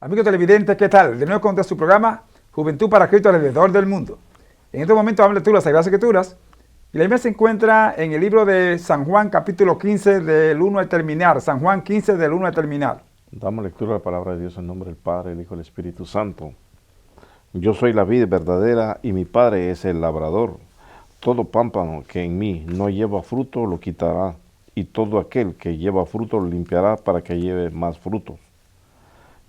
Amigos televidentes, ¿qué tal? De nuevo con su programa Juventud para Cristo alrededor del mundo. En este momento vamos a lectura las Sagradas Escrituras y la misma se encuentra en el libro de San Juan capítulo 15 del 1 al terminar. San Juan 15 del 1 al terminar. Damos lectura a la palabra de Dios en nombre del Padre, el Hijo y el Espíritu Santo. Yo soy la vid verdadera y mi Padre es el labrador. Todo pámpano que en mí no lleva fruto lo quitará, y todo aquel que lleva fruto lo limpiará para que lleve más frutos.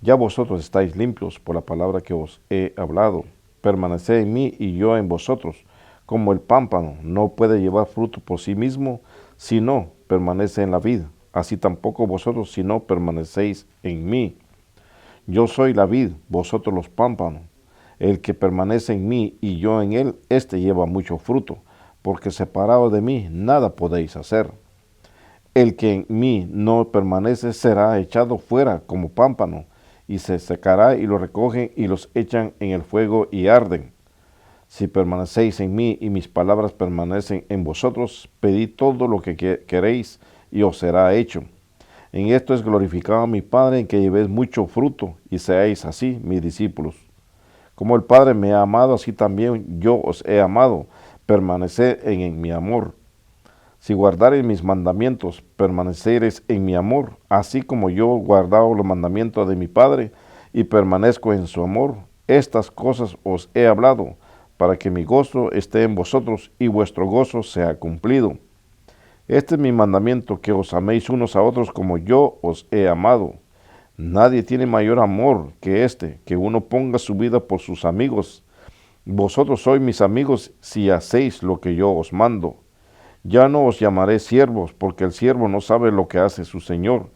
Ya vosotros estáis limpios por la palabra que os he hablado. Permaneced en mí y yo en vosotros. Como el pámpano no puede llevar fruto por sí mismo, si no permanece en la vid, así tampoco vosotros si no permanecéis en mí. Yo soy la vid, vosotros los pámpanos. El que permanece en mí y yo en él, éste lleva mucho fruto, porque separado de mí nada podéis hacer. El que en mí no permanece será echado fuera como pámpano, y se secará y lo recogen y los echan en el fuego y arden. Si permanecéis en mí y mis palabras permanecen en vosotros, pedid todo lo que queréis y os será hecho. En esto es glorificado mi Padre, en que llevéis mucho fruto y seáis así mis discípulos. Como el Padre me ha amado, así también yo os he amado. Permaneced en mi amor. Si guardareis mis mandamientos, permaneceréis en mi amor, así como yo he guardado los mandamientos de mi Padre y permanezco en su amor. Estas cosas os he hablado, para que mi gozo esté en vosotros y vuestro gozo sea cumplido. Este es mi mandamiento, que os améis unos a otros como yo os he amado. Nadie tiene mayor amor que este, que uno ponga su vida por sus amigos. Vosotros sois mis amigos si hacéis lo que yo os mando. Ya no os llamaré siervos, porque el siervo no sabe lo que hace su señor,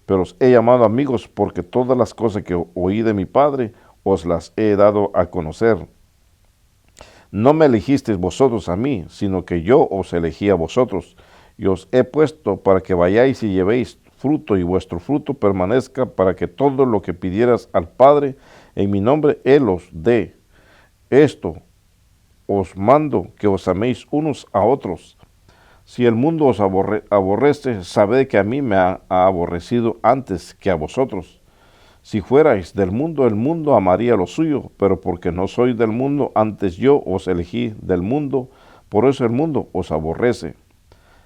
pero os he llamado amigos, porque todas las cosas que oí de mi Padre os las he dado a conocer. No me elegisteis vosotros a mí, sino que yo os elegí a vosotros, y os he puesto para que vayáis y llevéis fruto, y vuestro fruto permanezca, para que todo lo que pidieras al Padre en mi nombre, Él os dé. Esto os mando, que os améis unos a otros. Si el mundo os aborrece, sabed que a mí me ha aborrecido antes que a vosotros. Si fuerais del mundo, el mundo amaría lo suyo, pero porque no sois del mundo, antes yo os elegí del mundo, por eso el mundo os aborrece.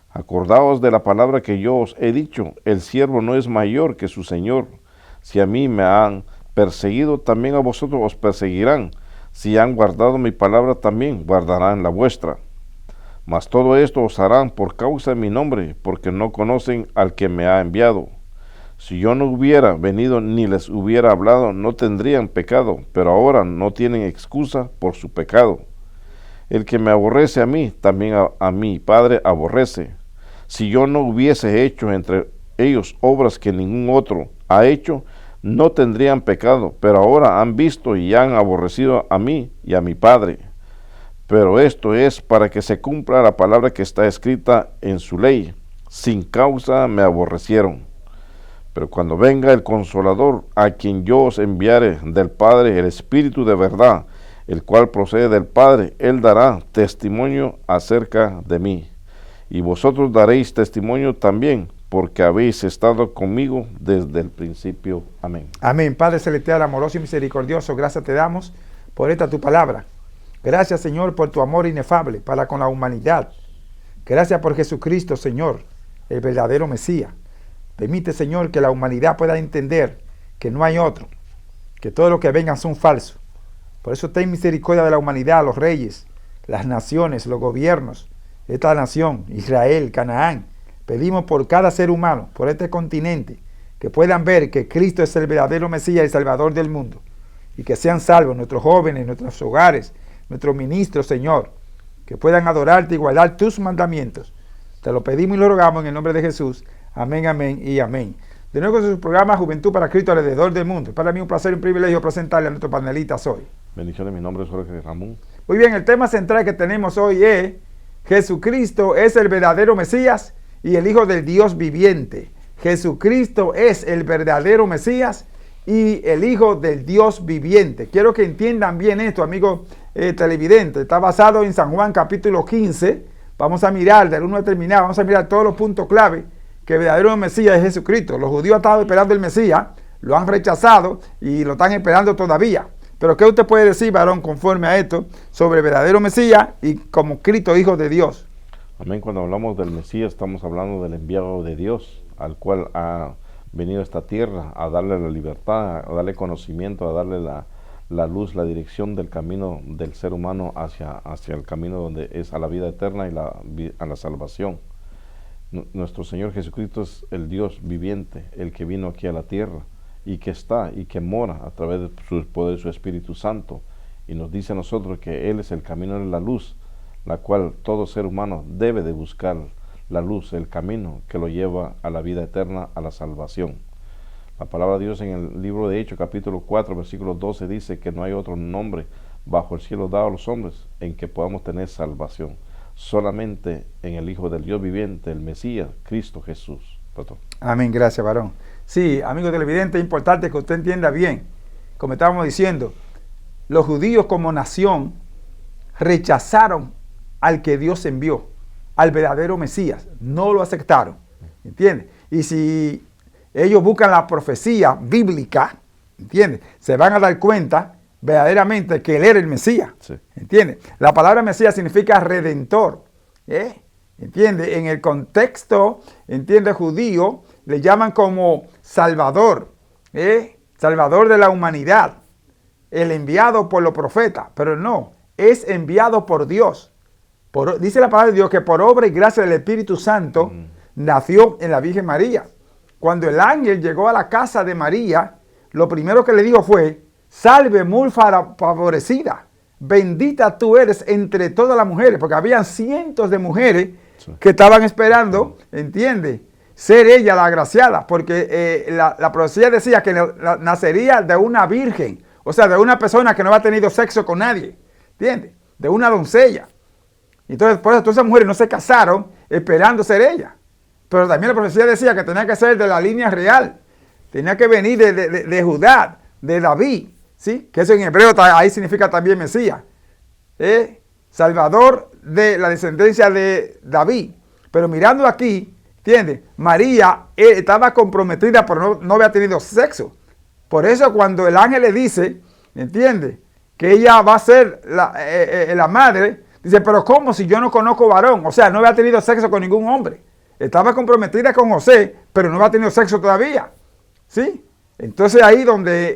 Acordaos de la palabra que yo os he dicho, el siervo no es mayor que su señor. Si a mí me han perseguido, también a vosotros os perseguirán. Si han guardado mi palabra, también guardarán la vuestra. Mas todo esto os harán por causa de mi nombre, porque no conocen al que me ha enviado. Si yo no hubiera venido ni les hubiera hablado, no tendrían pecado, pero ahora no tienen excusa por su pecado. El que me aborrece a mí, también a mi Padre aborrece. Si yo no hubiese hecho entre ellos obras que ningún otro ha hecho, no tendrían pecado, pero ahora han visto y han aborrecido a mí y a mi Padre. Pero esto es para que se cumpla la palabra que está escrita en su ley. Sin causa me aborrecieron. Pero cuando venga el Consolador, a quien yo os enviare del Padre, el Espíritu de verdad, el cual procede del Padre, Él dará testimonio acerca de mí. Y vosotros daréis testimonio también, porque habéis estado conmigo desde el principio. Amén. Amén. Padre celestial, amoroso y misericordioso, gracias te damos por esta tu palabra. Gracias, Señor, por tu amor inefable para con la humanidad. Gracias por Jesucristo, Señor, el verdadero Mesías. Permite, Señor, que la humanidad pueda entender que no hay otro, que todo lo que vengan son falsos. Por eso ten misericordia de la humanidad, los reyes, las naciones, los gobiernos, esta nación, Israel, Canaán. Pedimos por cada ser humano, por este continente, que puedan ver que Cristo es el verdadero Mesías y Salvador del mundo, y que sean salvos nuestros jóvenes, nuestros hogares, nuestros ministros, Señor, que puedan adorarte y guardar tus mandamientos. Te lo pedimos y lo rogamos en el nombre de Jesús. Amén, amén y amén. De nuevo con su programa Juventud para Cristo alrededor del mundo. Para mí un placer y un privilegio presentarle a nuestros panelistas hoy. Bendiciones, mi nombre es Jorge Ramón. Muy bien, el tema central que tenemos hoy es: Jesucristo es el verdadero Mesías y el Hijo del Dios viviente. Jesucristo es el verdadero Mesías y el Hijo del Dios viviente. Quiero que entiendan bien esto, amigos televidentes. Está basado en San Juan capítulo 15. Vamos a mirar del 1 al terminar, vamos a mirar todos los puntos clave que el verdadero Mesías es Jesucristo. Los judíos estaban esperando el Mesías, lo han rechazado y lo están esperando todavía. Pero ¿qué usted puede decir, varón, conforme a esto, sobre el verdadero Mesías y como Cristo, Hijo de Dios? Amén. Cuando hablamos del Mesías, estamos hablando del enviado de Dios, al cual ha venido a esta tierra a darle la libertad, a darle conocimiento, a darle la luz, la dirección del camino del ser humano hacia el camino donde es a la vida eterna y a la salvación. Nuestro Señor Jesucristo es el Dios viviente, el que vino aquí a la tierra y que está y que mora a través de su poder, su Espíritu Santo, y nos dice a nosotros que Él es el camino de la luz, la cual todo ser humano debe de buscar la luz, el camino que lo lleva a la vida eterna, a la salvación. La palabra de Dios en el libro de Hechos, capítulo 4, versículo 12, dice que no hay otro nombre bajo el cielo dado a los hombres en que podamos tener salvación, solamente en el Hijo del Dios viviente, el Mesías, Cristo Jesús. Pastor. Amén, gracias, varón. Sí, amigo televidente, es importante que usted entienda bien, como estábamos diciendo, los judíos como nación rechazaron al que Dios envió, al verdadero Mesías, no lo aceptaron, ¿entiendes? Y si ellos buscan la profecía bíblica, ¿entiendes? Se van a dar cuenta verdaderamente que Él era el Mesías, Sí. ¿entiendes? La palabra Mesías significa redentor, ¿entiendes? En el contexto, ¿entiendes? Judío, le llaman como Salvador, Salvador de la humanidad, el enviado por los profetas, pero no, es enviado por Dios. Dice la palabra de Dios que por obra y gracia del Espíritu Santo nació en la Virgen María. Cuando el ángel llegó a la casa de María, lo primero que le dijo fue: salve muy favorecida, bendita tú eres entre todas las mujeres, porque habían cientos de mujeres que estaban esperando, ¿entiendes?, ser ella la agraciada, porque la profecía decía que nacería de una virgen, o sea, de una persona que no había tenido sexo con nadie, ¿entiendes?, de una doncella. Entonces, por eso todas esas mujeres no se casaron esperando ser ella. Pero también la profecía decía que tenía que ser de la línea real, tenía que venir de Judá, de David, ¿sí? Que eso en hebreo ahí significa también Mesías, Salvador de la descendencia de David. Pero mirando aquí, ¿entiendes? María estaba comprometida, pero no había tenido sexo. Por eso cuando el ángel le dice, ¿entiendes?, que ella va a ser la madre, dice: pero ¿cómo si yo no conozco varón? O sea, no había tenido sexo con ningún hombre. Estaba comprometida con José, pero no había tenido sexo todavía, ¿sí? Entonces ahí donde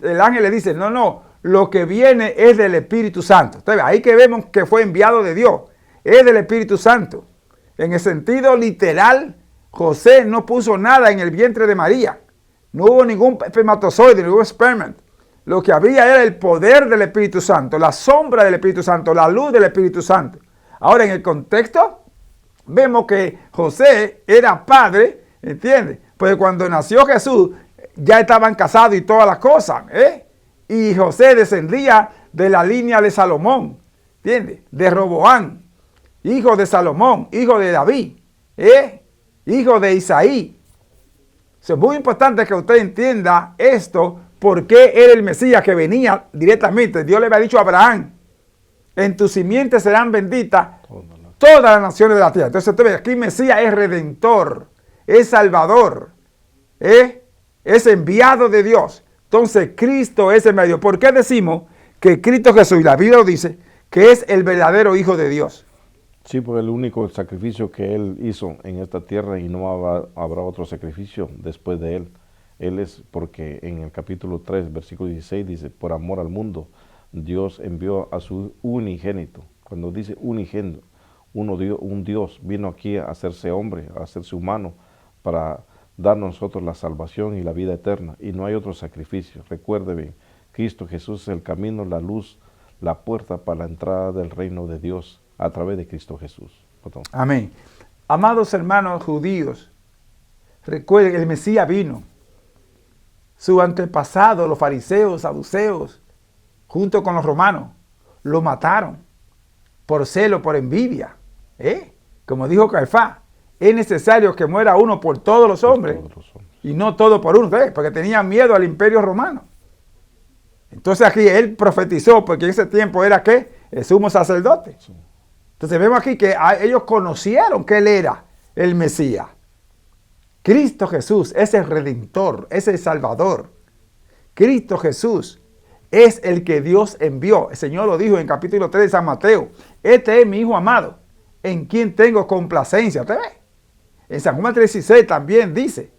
el ángel le dice: no, lo que viene es del Espíritu Santo. Entonces ahí que vemos que fue enviado de Dios, es del Espíritu Santo. En el sentido literal, José no puso nada en el vientre de María. No hubo ningún espermatozoide, ningún esperma. Lo que había era el poder del Espíritu Santo, la sombra del Espíritu Santo, la luz del Espíritu Santo. Ahora, en el contexto, vemos que José era padre, ¿entiendes? Pues cuando nació Jesús, ya estaban casados y todas las cosas, Y José descendía de la línea de Salomón, ¿entiendes? De Roboán, hijo de Salomón, hijo de David, hijo de Isaí. Es muy importante que usted entienda esto, porque era el Mesías que venía directamente. Dios le había dicho a Abraham: en tu simiente serán benditas todas las naciones de la tierra. Entonces usted ve, aquí Mesías es redentor, es salvador, es enviado de Dios. Entonces Cristo es el medio. ¿Por qué decimos que Cristo Jesús, y la Biblia lo dice, que es el verdadero Hijo de Dios? Sí, porque el único sacrificio que Él hizo en esta tierra, y no habrá otro sacrificio después de Él. Él es, porque en el capítulo 3, versículo 16 dice: por amor al mundo, Dios envió a su unigénito. Cuando dice unigénito, un Dios vino aquí a hacerse hombre, a hacerse humano, para darnos a nosotros la salvación y la vida eterna. Y no hay otro sacrificio. Recuerde bien, Cristo Jesús es el camino, la luz, la puerta para la entrada del reino de Dios a través de Cristo Jesús. Amén. Amados hermanos judíos, recuerden, el Mesías vino. Su antepasado, los fariseos, saduceos, junto con los romanos, lo mataron por celo, por envidia. Como dijo Caifás, es necesario que muera uno por todos los hombres, y no todo por uno, porque tenían miedo al imperio romano. Entonces aquí él profetizó, porque en ese tiempo era ¿qué? El sumo sacerdote. Sí. Entonces vemos aquí que ellos conocieron que él era el Mesías. Cristo Jesús es el Redentor, es el Salvador. Cristo Jesús es el que Dios envió. El Señor lo dijo en capítulo 3 de San Mateo. Este es mi Hijo amado, en quien tengo complacencia. ¿Usted ve? En San Juan 3:16 también dice,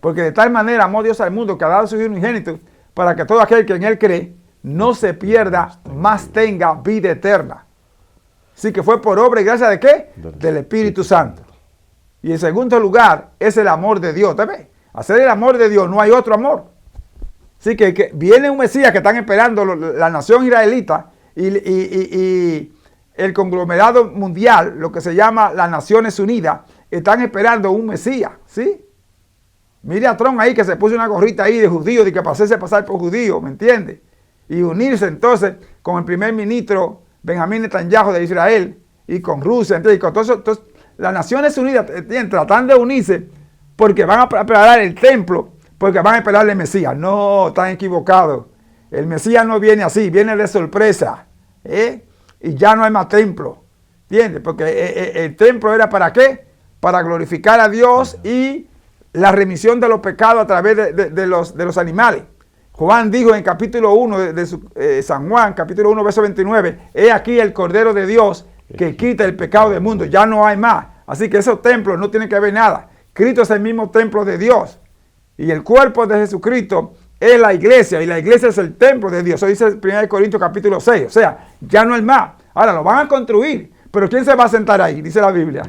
porque de tal manera amó Dios al mundo que ha dado su Hijo unigénito, para que todo aquel que en Él cree no se pierda, mas tenga vida eterna. Así que fue por obra y gracia de ¿qué? Del Espíritu Santo. Y en segundo lugar, es el amor de Dios. ¿Usted ve? Hacer el amor de Dios, no hay otro amor. Así que viene un Mesías que están esperando la nación israelita y el conglomerado mundial, lo que se llama las Naciones Unidas, están esperando un Mesías, ¿sí? Mire a Trump ahí que se puso una gorrita ahí de judío, de que pasase a pasar por judío, ¿me entiende? Y unirse entonces con el primer ministro Benjamín Netanyahu de Israel y con Rusia, ¿entiende? Y con todo eso, entonces, las Naciones Unidas tratan de unirse porque van a preparar el templo, porque van a esperar el Mesías. No, están equivocados. El Mesías no viene así, viene de sorpresa, y ya no hay más templo, ¿entiendes? Porque el templo era ¿para qué? Para glorificar a Dios y la remisión de los pecados a través de los animales. Juan dijo en capítulo 1 de San Juan, capítulo 1, verso 29, he aquí el Cordero de Dios que quita el pecado del mundo. Ya no hay más. Así que esos templos no tienen que ver nada. Cristo es el mismo templo de Dios. Y el cuerpo de Jesucristo es la iglesia. Y la iglesia es el templo de Dios. Eso dice 1 Corintios capítulo 6. O sea, ya no hay más. Ahora lo van a construir. Pero ¿quién se va a sentar ahí? Dice la Biblia.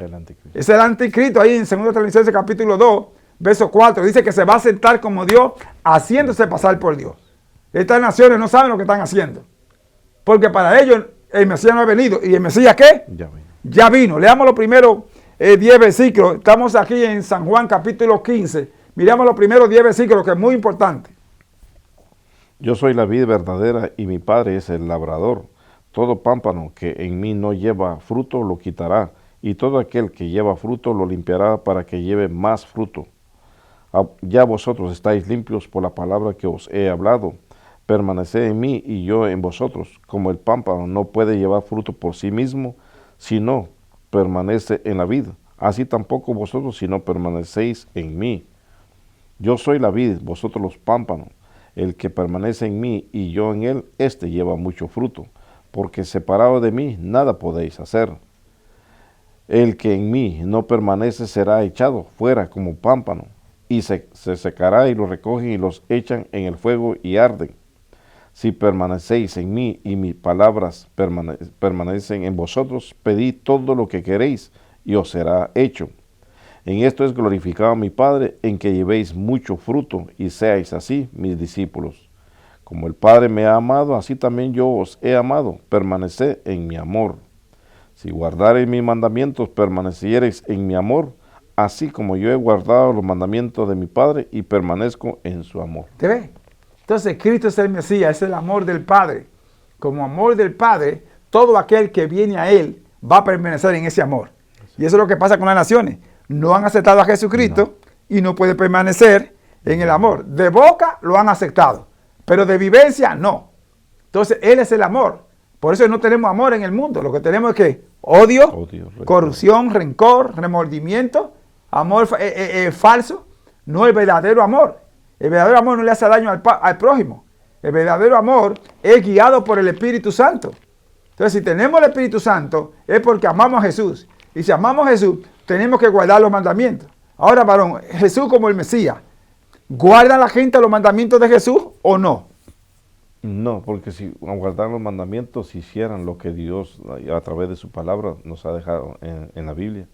Es el anticristo. Ahí en 2 Tesalonicenses capítulo 2, verso 4. Dice que se va a sentar como Dios, haciéndose pasar por Dios. Estas naciones no saben lo que están haciendo. Porque para ellos el Mesías no ha venido. ¿Y el Mesías qué? Ya vino. Leamos los primeros 10 versículos. Estamos aquí en San Juan capítulo 15. Miramos los primeros 10 versículos, que es muy importante. Yo soy la vid verdadera y mi Padre es el labrador. Todo pámpano que en mí no lleva fruto lo quitará, y todo aquel que lleva fruto lo limpiará para que lleve más fruto. Ya vosotros estáis limpios por la palabra que os he hablado. Permaneced en mí y yo en vosotros. Como el pámpano no puede llevar fruto por sí mismo, si no permanece en la vid, así tampoco vosotros si no permanecéis en mí. Yo soy la vid, vosotros los pámpanos. El que permanece en mí y yo en él, éste lleva mucho fruto, porque separado de mí nada podéis hacer. El que en mí no permanece será echado fuera como pámpano, y se secará, y los recogen y los echan en el fuego y arden. Si permanecéis en mí y mis palabras permanecen en vosotros, pedid todo lo que queréis y os será hecho. En esto es glorificado mi Padre, en que llevéis mucho fruto y seáis así mis discípulos. Como el Padre me ha amado, así también yo os he amado. Permaneced en mi amor. Si guardareis mis mandamientos, permaneciereis en mi amor, así como yo he guardado los mandamientos de mi Padre y permanezco en su amor. ¿Te ve? Entonces Cristo es el Mesías, es el amor del Padre. Como amor del Padre, todo aquel que viene a Él va a permanecer en ese amor. Y eso es lo que pasa con las naciones. No han aceptado a Jesucristo y no puede permanecer en el amor. De boca lo han aceptado, pero de vivencia no. Entonces Él es el amor. Por eso no tenemos amor en el mundo. Lo que tenemos es que odio, corrupción, rencor, remordimiento, amor falso. No el verdadero amor. El verdadero amor no le hace daño al prójimo. El verdadero amor es guiado por el Espíritu Santo. Entonces, si tenemos el Espíritu Santo, es porque amamos a Jesús. Y si amamos a Jesús, tenemos que guardar los mandamientos. Ahora, varón, Jesús como el Mesías, ¿guarda la gente los mandamientos de Jesús o no? No, porque si guardaran los mandamientos, hicieran lo que Dios a través de su palabra nos ha dejado en la Biblia,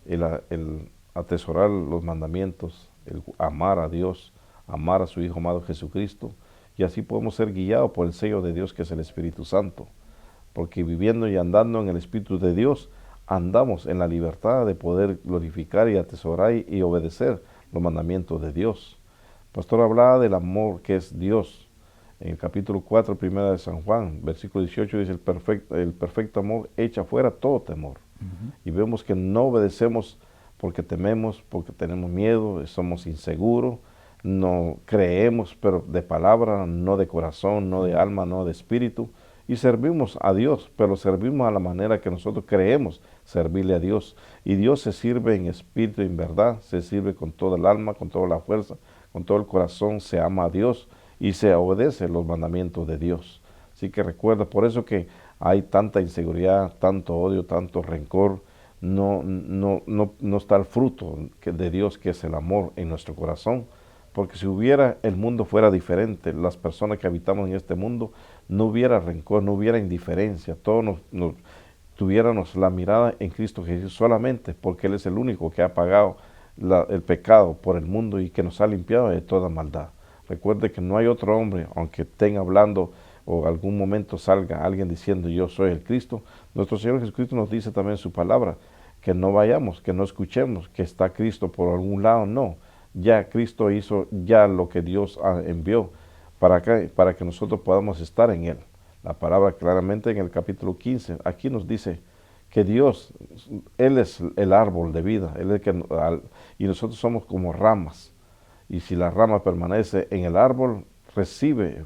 el atesorar los mandamientos, el amar a Dios, amar a su Hijo amado Jesucristo, y así podemos ser guiados por el sello de Dios, que es el Espíritu Santo, porque viviendo y andando en el Espíritu de Dios, andamos en la libertad de poder glorificar y atesorar y obedecer los mandamientos de Dios. El pastor hablaba del amor que es Dios. En el capítulo 4, primera de San Juan, versículo 18, dice, el perfecto amor echa fuera todo temor. Y vemos que no obedecemos porque tememos, porque tenemos miedo, somos inseguros, no creemos, pero de palabra, no de corazón, no de alma, no de espíritu. y servimos a Dios, pero servimos a la manera que nosotros creemos servirle a Dios. Y Dios se sirve en espíritu y en verdad, se sirve con toda el alma, con toda la fuerza, con todo el corazón, se ama a Dios y se obedece los mandamientos de Dios. Así que recuerda, por eso que hay tanta inseguridad, tanto odio, tanto rencor, no está el fruto de Dios, que es el amor en nuestro corazón. Porque si hubiera, el mundo fuera diferente, las personas que habitamos en este mundo, no hubiera rencor, no hubiera indiferencia, todos tuviéramos la mirada en Cristo Jesús solamente, porque Él es el único que ha pagado el pecado por el mundo y que nos ha limpiado de toda maldad. Recuerde que no hay otro hombre, aunque estén hablando o algún momento salga alguien diciendo yo soy el Cristo, nuestro Señor Jesucristo nos dice también en su palabra, que no vayamos, que no escuchemos que está Cristo por algún lado, no. Ya Cristo hizo ya lo que Dios envió para que nosotros podamos estar en Él. La palabra claramente en el capítulo 15, aquí nos dice que Dios, Él es el árbol de vida, y nosotros somos como ramas. Y si la rama permanece en el árbol, recibe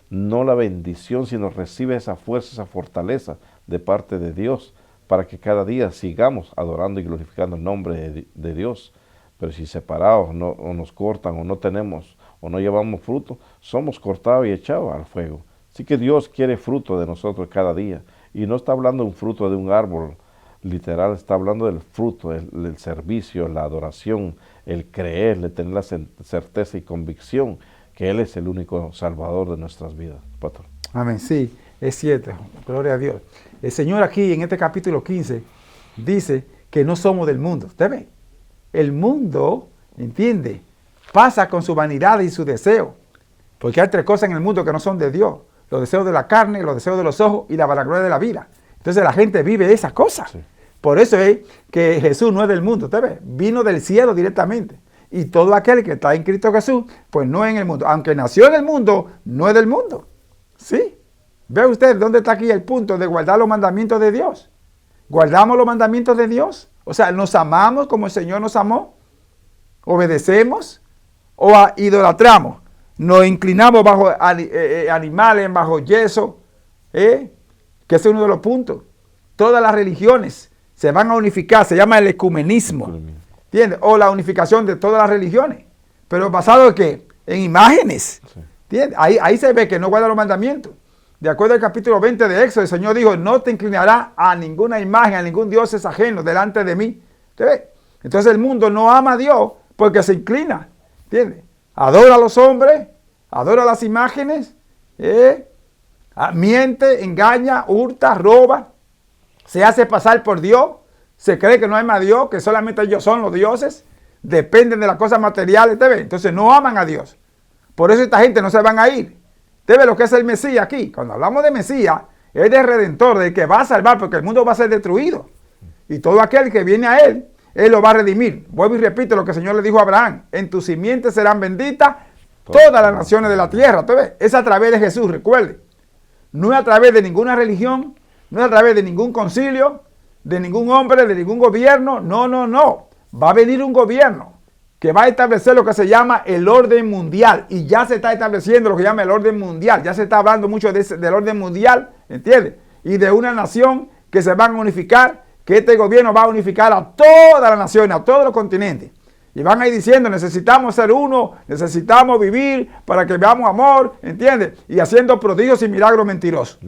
no la bendición, sino recibe esa fuerza, esa fortaleza de parte de Dios, para que cada día sigamos adorando y glorificando el nombre de Dios. Pero si separados o nos cortan o no tenemos o no llevamos fruto, somos cortados y echados al fuego. Así que Dios quiere fruto de nosotros cada día. Y no está hablando de un fruto de un árbol literal, está hablando del fruto, del servicio, la adoración, el creer, el tener la certeza y convicción que Él es el único salvador de nuestras vidas. Pastor. Amén, sí, es cierto, gloria a Dios. El Señor aquí en este capítulo 15 dice que no somos del mundo. ¿Usted ve? El mundo, ¿entiende?, pasa con su vanidad y su deseo. Porque hay tres cosas en el mundo que no son de Dios. Los deseos de la carne, los deseos de los ojos y la vanagloria de la vida. Entonces la gente vive esas cosas. Sí. Por eso es que Jesús no es del mundo. ¿Usted ve? Vino del cielo directamente. Y todo aquel que está en Cristo Jesús, pues no es en el mundo. Aunque nació en el mundo, no es del mundo. ¿Sí? ¿Ve usted dónde está aquí el punto de guardar los mandamientos de Dios? ¿Guardamos los mandamientos de Dios? O sea, ¿nos amamos como el Señor nos amó? ¿Obedecemos? ¿O idolatramos? ¿Nos inclinamos bajo animales, bajo yeso? Que ese es uno de los puntos. Todas las religiones se van a unificar, se llama el ecumenismo. ¿Entiendes? O la unificación de todas las religiones. ¿Pero basado en qué? En imágenes. ¿Entiendes? Ahí se ve que no guarda los mandamientos. De acuerdo al capítulo 20 de Éxodo, el Señor dijo, no te inclinarás a ninguna imagen, a ningún dios es ajeno delante de mí. ¿Te ves? Entonces el mundo no ama a Dios porque se inclina. ¿Entiendes? Adora a los hombres, adora las imágenes, miente, engaña, hurta, roba, se hace pasar por Dios, se cree que no hay más Dios, que solamente ellos son los dioses, dependen de las cosas materiales. ¿Te ves? Entonces no aman a Dios. Por eso esta gente no se van a ir. ¿Te ves lo que es el Mesías aquí? Cuando hablamos de Mesías, es de Redentor, de que va a salvar, porque el mundo va a ser destruido. Y todo aquel que viene a Él lo va a redimir. Vuelvo y repito lo que el Señor le dijo a Abraham. En tus simientes serán benditas todas las naciones de la tierra. ¿Te ves? Es a través de Jesús, recuerde. No es a través de ninguna religión, no es a través de ningún concilio, de ningún hombre, de ningún gobierno. No, no, no. Va a venir un gobierno que va a establecer lo que se llama el orden mundial. Y ya se está estableciendo lo que se llama el orden mundial. Ya se está hablando mucho del orden mundial, ¿entiendes? Y de una nación que se van a unificar, que este gobierno va a unificar a todas las naciones, a todos los continentes. Y van a ir diciendo, necesitamos ser uno, necesitamos vivir para que veamos amor, ¿entiendes? Y haciendo prodigios y milagros mentirosos.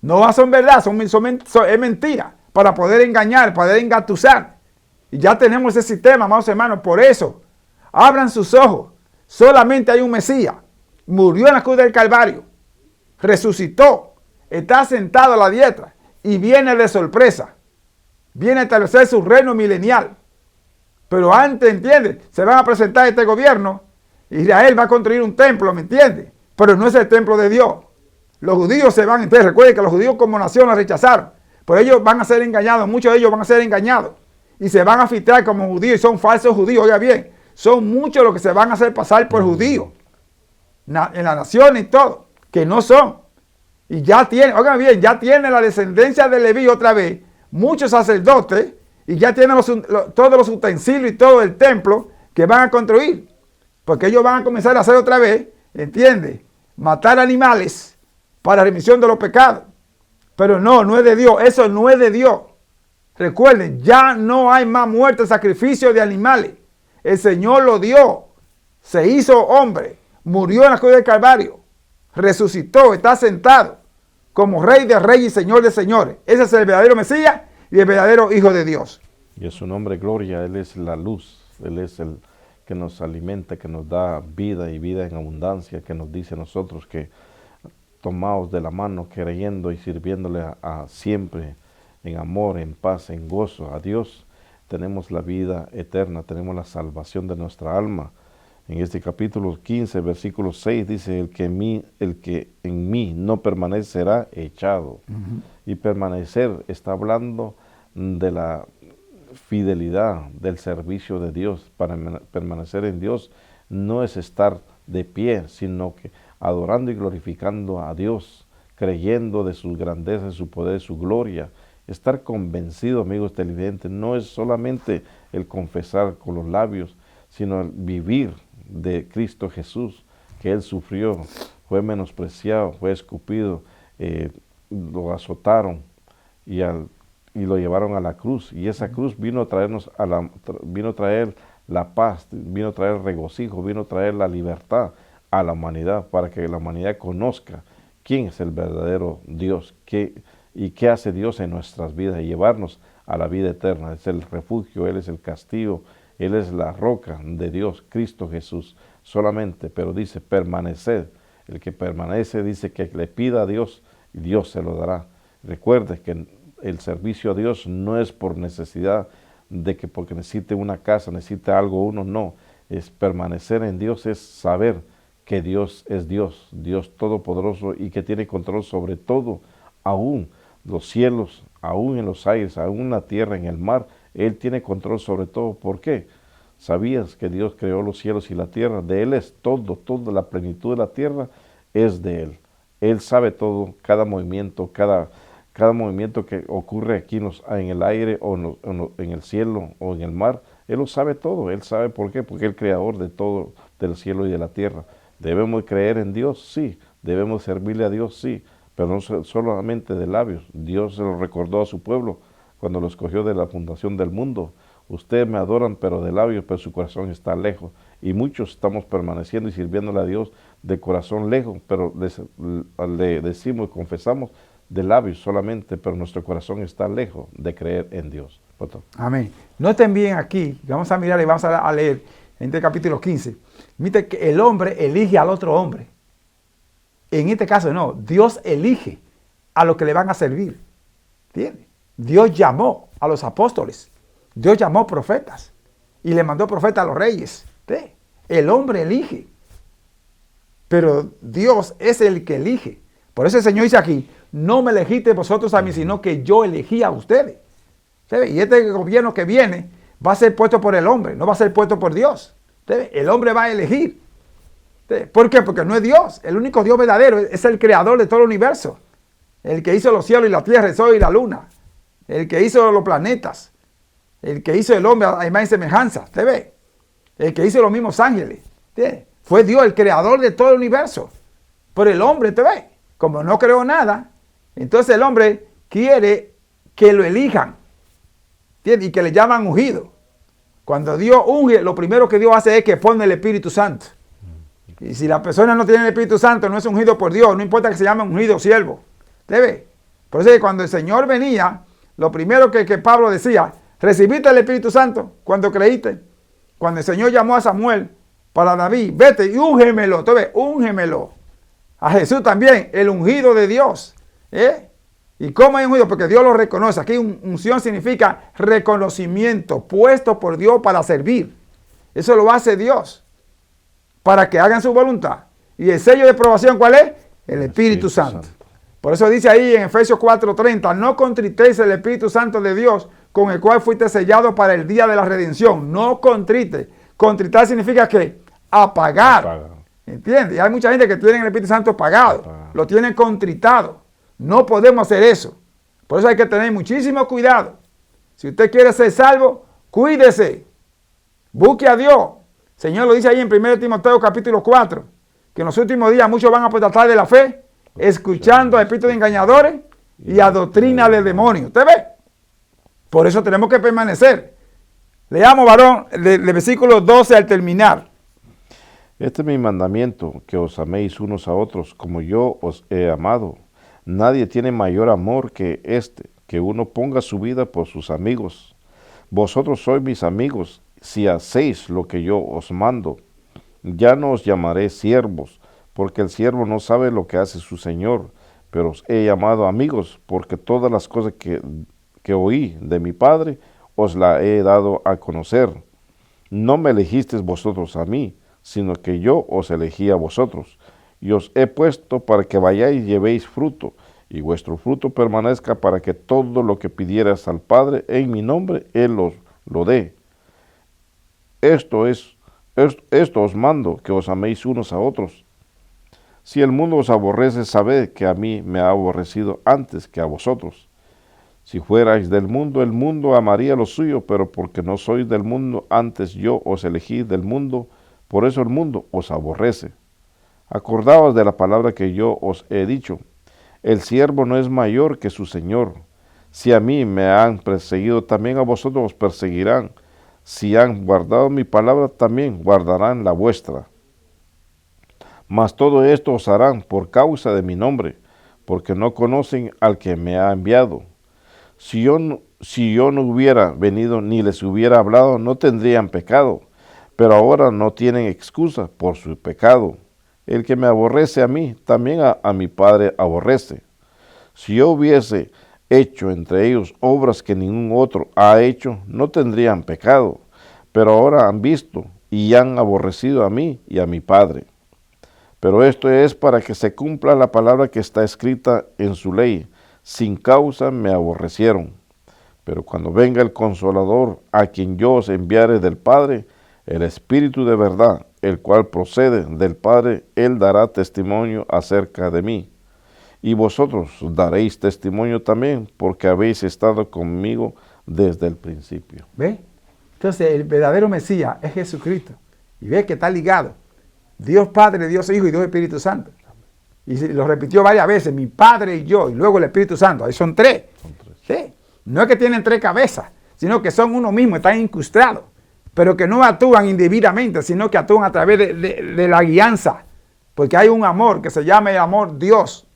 No son verdad, es mentira, para poder engañar, para poder engatusar. Y ya tenemos ese sistema, amados hermanos. Por eso, abran sus ojos. Solamente hay un Mesías. Murió en la cruz del Calvario. Resucitó. Está sentado a la diestra. Y viene de sorpresa. Viene a establecer su reino milenial. Pero antes, ¿entiendes? Se van a presentar este gobierno. Israel va a construir un templo, ¿me entiendes? Pero no es el templo de Dios. Los judíos se van, entonces recuerden que los judíos como nación la rechazaron. Por ellos van a ser engañados. Muchos de ellos van a ser engañados. Y se van a filtrar como judíos y son falsos judíos. Oiga bien, son muchos los que se van a hacer pasar por judíos. En la nación y todo, que no son. Y ya tiene, oigan bien, ya tiene la descendencia de Leví otra vez, muchos sacerdotes, y ya tienen todos los utensilios y todo el templo que van a construir. Porque ellos van a comenzar a hacer otra vez, ¿entiendes? Matar animales, para remisión de los pecados. Pero no es de Dios, eso no es de Dios. Recuerden, ya no hay más muerte, sacrificio de animales. El Señor lo dio, se hizo hombre, murió en la cruz del Calvario, resucitó, está sentado como Rey de Reyes y Señor de Señores. Ese es el verdadero Mesías y el verdadero Hijo de Dios. Y en su nombre, gloria, Él es la luz, Él es el que nos alimenta, que nos da vida y vida en abundancia, que nos dice a nosotros que tomaos de la mano, creyendo y sirviéndole a siempre en amor, en paz, en gozo a Dios, tenemos la vida eterna, tenemos la salvación de nuestra alma. En este capítulo 15, versículo 6 dice, el que en mí no permanece será echado. Y permanecer está hablando de la fidelidad, del servicio de Dios. Para permanecer en Dios no es estar de pie, sino que adorando y glorificando a Dios, creyendo de sus grandezas, de su poder, de su gloria. Estar convencido, amigos televidentes, no es solamente el confesar con los labios, sino el vivir de Cristo Jesús, que Él sufrió, fue menospreciado, fue escupido, lo azotaron y lo llevaron a la cruz. Y esa cruz vino a traernos vino a traer la paz, vino a traer regocijo, vino a traer la libertad a la humanidad, para que la humanidad conozca quién es el verdadero Dios, y qué hace Dios en nuestras vidas, y llevarnos a la vida eterna. Es el refugio, Él es el castigo, Él es la roca de Dios, Cristo Jesús solamente. Pero dice, permaneced. El que permanece dice que le pida a Dios y Dios se lo dará. Recuerde que el servicio a Dios no es por necesidad de que porque necesite una casa, necesite algo uno, no. Es permanecer en Dios, es saber que Dios es Dios, Dios todopoderoso, y que tiene control sobre todo, aún los cielos, aún en los aires, aún la tierra, en el mar. Él tiene control sobre todo. ¿Por qué? ¿Sabías que Dios creó los cielos y la tierra? De Él es todo, toda la plenitud de la tierra es de Él. Él sabe todo, cada movimiento, cada movimiento que ocurre aquí en el aire o en el cielo o en el mar. Él lo sabe todo. Él sabe por qué, porque es el creador de todo, del cielo y de la tierra. ¿Debemos creer en Dios? Sí. ¿Debemos servirle a Dios? Sí. Pero no solamente de labios. Dios se lo recordó a su pueblo cuando lo escogió de la fundación del mundo. Ustedes me adoran, pero de labios, pero su corazón está lejos. Y muchos estamos permaneciendo y sirviéndole a Dios de corazón lejos, pero le decimos y confesamos de labios solamente, pero nuestro corazón está lejos de creer en Dios. Amén. Noten bien aquí, vamos a mirar y vamos a leer en este capítulo 15. Mire que el hombre elige al otro hombre. En este caso no, Dios elige a los que le van a servir. ¿Entiendes? Dios llamó a los apóstoles, Dios llamó profetas y le mandó profetas a los reyes. ¿Sí? El hombre elige, pero Dios es el que elige. Por eso el Señor dice aquí, no me elegiste vosotros a mí, sino que yo elegí a ustedes. ¿Sí? Y este gobierno que viene va a ser puesto por el hombre, no va a ser puesto por Dios. ¿Sí? El hombre va a elegir. ¿Por qué? Porque no es Dios. El único Dios verdadero es el creador de todo el universo. El que hizo los cielos y la tierra, el sol y la luna. El que hizo los planetas. El que hizo el hombre a imagen y semejanza. ¿Te ve? El que hizo los mismos ángeles. ¿Te? Fue Dios el creador de todo el universo. Pero el hombre, ¿te ve? Como no creó nada, entonces el hombre quiere que lo elijan. ¿Entiendes? Y que le llaman ungido. Cuando Dios unge, lo primero que Dios hace es que pone el Espíritu Santo. Y si la persona no tiene el Espíritu Santo, no es ungido por Dios, no importa que se llame ungido o siervo. ¿Debe? Por eso es que cuando el Señor venía, lo primero que Pablo decía, recibiste el Espíritu Santo cuando creíste. Cuando el Señor llamó a Samuel para David, vete y úngemelo, ¿te ves? Úngemelo. A Jesús también, el ungido de Dios. ¿Y cómo es ungido? Porque Dios lo reconoce. Aquí unción significa reconocimiento, puesto por Dios para servir. Eso lo hace Dios, para que hagan su voluntad. ¿Y el sello de aprobación cuál es? El Espíritu Santo. Por eso dice ahí en Efesios 4:30, no contritéis el Espíritu Santo de Dios, con el cual fuiste sellado para el día de la redención. No contrite. Contritar significa que apagar. ¿Entiendes? Y hay mucha gente que tiene el Espíritu Santo apagado. Lo tienen contritado. No podemos hacer eso. Por eso hay que tener muchísimo cuidado. Si usted quiere ser salvo, cuídese. Busque a Dios. El Señor lo dice ahí en 1 Timoteo capítulo 4, que en los últimos días muchos van a apostatar de la fe escuchando a espíritus engañadores y a doctrina de demonios. ¿Usted ve? Por eso tenemos que permanecer. Leamos, varón, del versículo 12 al terminar. Este es mi mandamiento, que os améis unos a otros como yo os he amado. Nadie tiene mayor amor que este, que uno ponga su vida por sus amigos. Vosotros sois mis amigos, si hacéis lo que yo os mando. Ya no os llamaré siervos, porque el siervo no sabe lo que hace su señor, pero os he llamado amigos, porque todas las cosas que oí de mi Padre os la he dado a conocer. No me elegisteis vosotros a mí, sino que yo os elegí a vosotros, y os he puesto para que vayáis y llevéis fruto, y vuestro fruto permanezca, para que todo lo que pidieras al Padre en mi nombre, Él os lo dé. Esto os mando, que os améis unos a otros. Si el mundo os aborrece, sabed que a mí me ha aborrecido antes que a vosotros. Si fuerais del mundo, el mundo amaría lo suyo, pero porque no sois del mundo, antes yo os elegí del mundo, por eso el mundo os aborrece. Acordaos de la palabra que yo os he dicho. El siervo no es mayor que su señor. Si a mí me han perseguido, también a vosotros os perseguirán. Si han guardado mi palabra, también guardarán la vuestra. Mas todo esto os harán por causa de mi nombre, porque no conocen al que me ha enviado. Si yo no hubiera venido ni les hubiera hablado, no tendrían pecado, pero ahora no tienen excusa por su pecado. El que me aborrece a mí, también a mi Padre aborrece. Si yo hubiese hecho entre ellos obras que ningún otro ha hecho, no tendrían pecado, pero ahora han visto y han aborrecido a mí y a mi Padre. Pero esto es para que se cumpla la palabra que está escrita en su ley: sin causa me aborrecieron. Pero cuando venga el Consolador, a quien yo os enviare del Padre, el Espíritu de verdad, el cual procede del Padre, Él dará testimonio acerca de mí. Y vosotros daréis testimonio también, porque habéis estado conmigo desde el principio. ¿Ve? Entonces el verdadero Mesías es Jesucristo. Y ve que está ligado. Dios Padre, Dios Hijo y Dios Espíritu Santo. Y lo repitió varias veces: mi Padre y yo, y luego el Espíritu Santo. Ahí son tres. ¿Sí? No es que tienen tres cabezas, sino que son uno mismo, están incrustados. Pero que no actúan indebidamente, sino que actúan a través de la guianza. Porque hay un amor que se llama el amor Dios.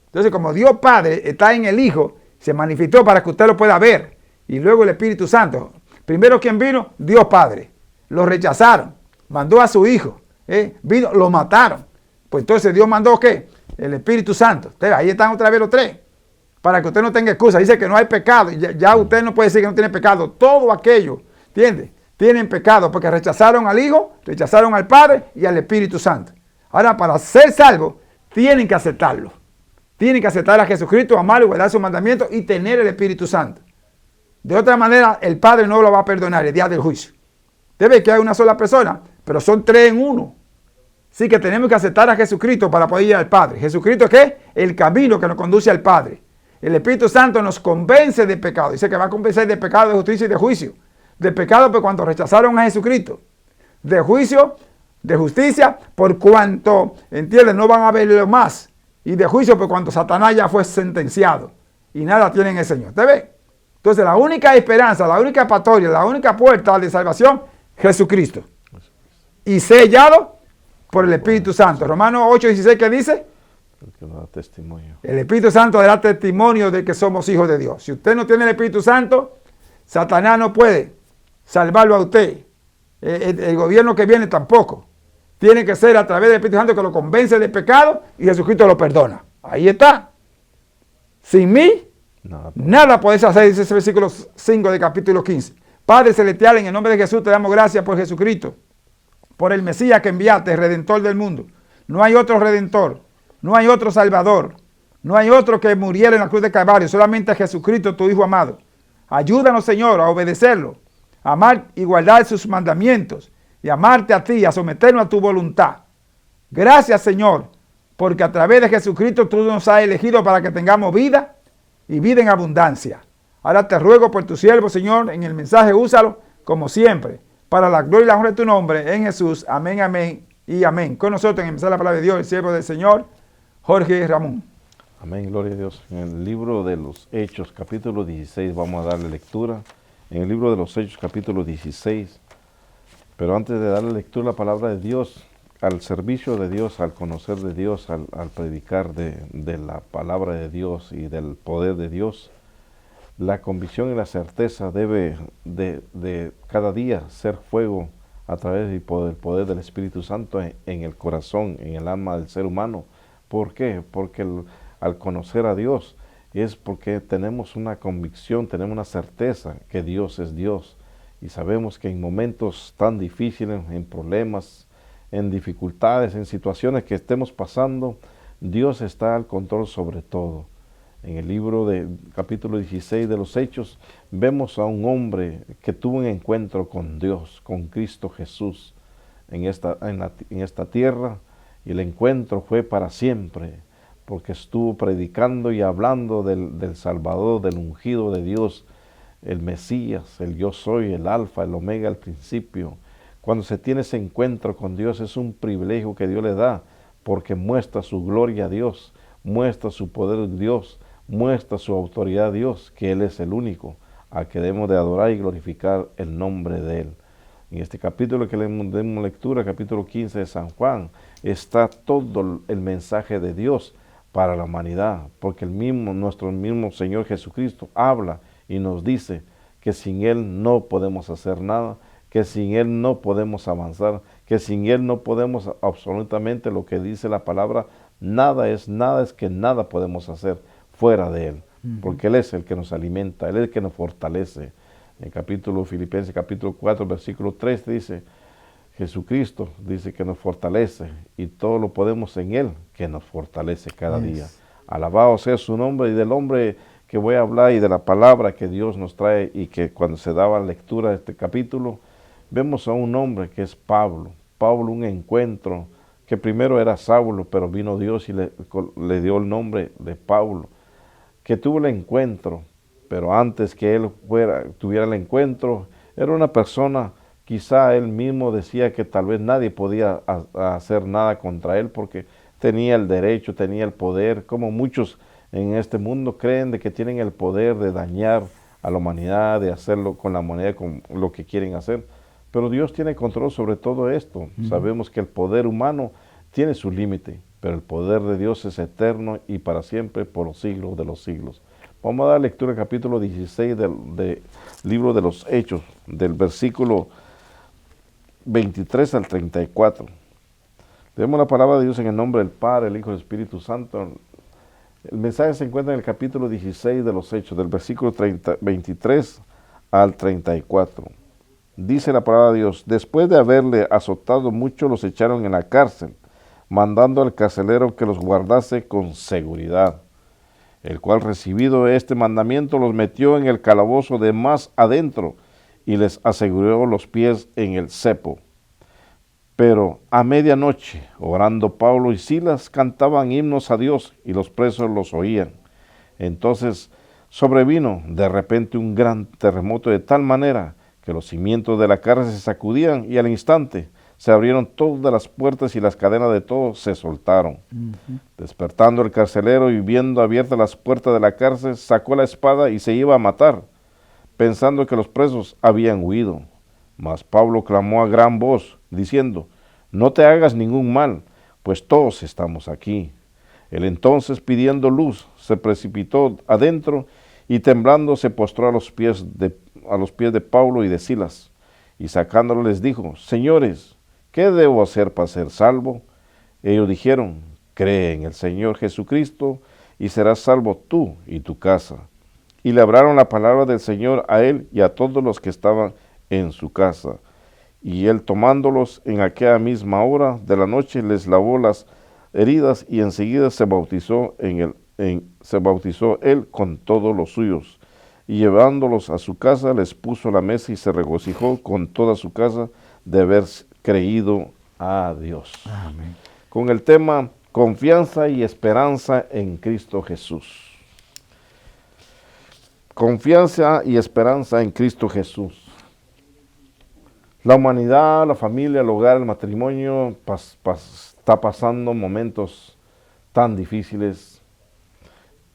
Entonces, como Dios Padre está en el Hijo, se manifestó para que usted lo pueda ver. Y luego el Espíritu Santo. Primero, ¿quién vino? Dios Padre. Lo rechazaron. Mandó a su Hijo. Vino, lo mataron. Pues entonces Dios mandó ¿qué? El Espíritu Santo. Entonces, ahí están otra vez los tres. Para que usted no tenga excusa. Dice que no hay pecado. Ya usted no puede decir que no tiene pecado. Todo aquello, ¿entiende? Tienen pecado porque rechazaron al Hijo, rechazaron al Padre y al Espíritu Santo. Ahora, para ser salvos, tienen que aceptarlo. Tienen que aceptar a Jesucristo, amarlo, guardar sus mandamientos y tener el Espíritu Santo. De otra manera, el Padre no lo va a perdonar el día del juicio. Debe que hay una sola persona, pero son tres en uno. Así que tenemos que aceptar a Jesucristo para poder ir al Padre. ¿Jesucristo qué? El camino que nos conduce al Padre. El Espíritu Santo nos convence de pecado. Dice que va a convencer de pecado, de justicia y de juicio. De pecado por cuanto rechazaron a Jesucristo. De juicio, de justicia, por cuanto, ¿entienden? No van a verlo más. Y de juicio por cuanto Satanás ya fue sentenciado. Y nada tienen el Señor. ¿Te ve? Entonces la única esperanza, la única escapatoria, la única puerta de salvación, Jesucristo. Y sellado por el Espíritu Santo. Romanos 8:16, ¿qué dice? El que da testimonio. El Espíritu Santo dará testimonio de que somos hijos de Dios. Si usted no tiene el Espíritu Santo, Satanás no puede salvarlo a usted. El gobierno que viene tampoco. Tiene que ser a través del Espíritu Santo que lo convence de pecado y Jesucristo lo perdona. Ahí está. Sin mí, nada podéis hacer, dice ese versículo 5 del capítulo 15. Padre Celestial, en el nombre de Jesús te damos gracias por Jesucristo, por el Mesías que enviaste, el Redentor del mundo. No hay otro Redentor, no hay otro Salvador, no hay otro que muriera en la cruz de Calvario, solamente Jesucristo, tu Hijo amado. Ayúdanos, Señor, a obedecerlo, a amar y guardar sus mandamientos, y amarte a ti, a someternos a tu voluntad. Gracias, Señor, porque a través de Jesucristo tú nos has elegido para que tengamos vida y vida en abundancia. Ahora te ruego por tu siervo, Señor, en el mensaje úsalo como siempre, para la gloria y la honra de tu nombre, en Jesús. Amén, amén y amén. Con nosotros en el mensaje de la palabra de Dios, el siervo del Señor, Jorge Ramón. Amén, gloria a Dios. En el libro de los Hechos, capítulo 16, vamos a darle lectura. En el libro de los Hechos, capítulo 16. Pero antes de darle lectura a la palabra de Dios, al servicio de Dios, al conocer de Dios, al predicar de la palabra de Dios y del poder de Dios, la convicción y la certeza debe de cada día ser fuego a través del poder del Espíritu Santo en el corazón, en el alma del ser humano. ¿Por qué? Porque al conocer a Dios es porque tenemos una convicción, tenemos una certeza que Dios es Dios. Y sabemos que en momentos tan difíciles, en problemas, en dificultades, en situaciones que estemos pasando, Dios está al control sobre todo. En el libro de capítulo 16 de los Hechos, vemos a un hombre que tuvo un encuentro con Dios, con Cristo Jesús, en esta tierra, y el encuentro fue para siempre, porque estuvo predicando y hablando del Salvador, del ungido de Dios, el Mesías, el yo soy, el alfa, el omega, el principio. Cuando se tiene ese encuentro con Dios es un privilegio que Dios le da, porque muestra su gloria a Dios, muestra su poder a Dios, muestra su autoridad a Dios, que Él es el único a que debemos de adorar y glorificar el nombre de Él. En este capítulo que le demos lectura, capítulo 15 de San Juan, está todo el mensaje de Dios para la humanidad, porque nuestro mismo Señor Jesucristo habla y nos dice que sin Él no podemos hacer nada, que sin Él no podemos avanzar, que sin Él no podemos absolutamente lo que dice la palabra, nada es que nada podemos hacer fuera de Él, porque Él es el que nos alimenta, Él es el que nos fortalece. En el capítulo Filipenses, capítulo 4, versículo 3 dice, Jesucristo dice que nos fortalece y todo lo podemos en Él, que nos fortalece cada día. Alabado sea su nombre, y del hombre que voy a hablar y de la palabra que Dios nos trae, y que cuando se daba lectura de este capítulo, vemos a un hombre que es Pablo. Pablo, un encuentro que primero era Saulo, pero vino Dios y le dio el nombre de Pablo, que tuvo el encuentro, pero antes que él tuviera el encuentro, era una persona, quizá él mismo decía que tal vez nadie podía hacer nada contra él porque tenía el derecho, tenía el poder, como muchos en este mundo creen de que tienen el poder de dañar a la humanidad, de hacerlo con la humanidad, con lo que quieren hacer. Pero Dios tiene control sobre todo esto. Sabemos que el poder humano tiene su límite, pero el poder de Dios es eterno y para siempre, por los siglos de los siglos. Vamos a dar lectura al capítulo 16 del libro de los Hechos, del versículo 23 al 34. Leemos la palabra de Dios en el nombre del Padre, el Hijo y el Espíritu Santo. El mensaje se encuentra en el capítulo 16 de los Hechos, del versículo 23 al 34. Dice la palabra de Dios: después de haberle azotado mucho, los echaron en la cárcel, mandando al carcelero que los guardase con seguridad, el cual, recibido este mandamiento, los metió en el calabozo de más adentro y les aseguró los pies en el cepo. Pero a medianoche, orando Pablo y Silas, cantaban himnos a Dios y los presos los oían. Entonces sobrevino de repente un gran terremoto, de tal manera que los cimientos de la cárcel se sacudían, y al instante se abrieron todas las puertas y las cadenas de todos se soltaron. Despertando el carcelero y viendo abiertas las puertas de la cárcel, sacó la espada y se iba a matar, pensando que los presos habían huido. Mas Pablo clamó a gran voz, diciendo: no te hagas ningún mal, pues todos estamos aquí. Él entonces, pidiendo luz, se precipitó adentro y temblando se postró a los pies de Pablo y de Silas, y sacándolo les dijo: señores, ¿qué debo hacer para ser salvo? Ellos dijeron: cree en el Señor Jesucristo y serás salvo tú y tu casa. Y le hablaron la palabra del Señor a él y a todos los que estaban en su casa. Y él, tomándolos en aquella misma hora de la noche, les lavó las heridas, y enseguida se bautizó él con todos los suyos. Y llevándolos a su casa, les puso la mesa y se regocijó con toda su casa de haber creído a Dios. Amén. Con el tema confianza y esperanza en Cristo Jesús. Confianza y esperanza en Cristo Jesús. La humanidad, la familia, el hogar, el matrimonio está pasando momentos tan difíciles.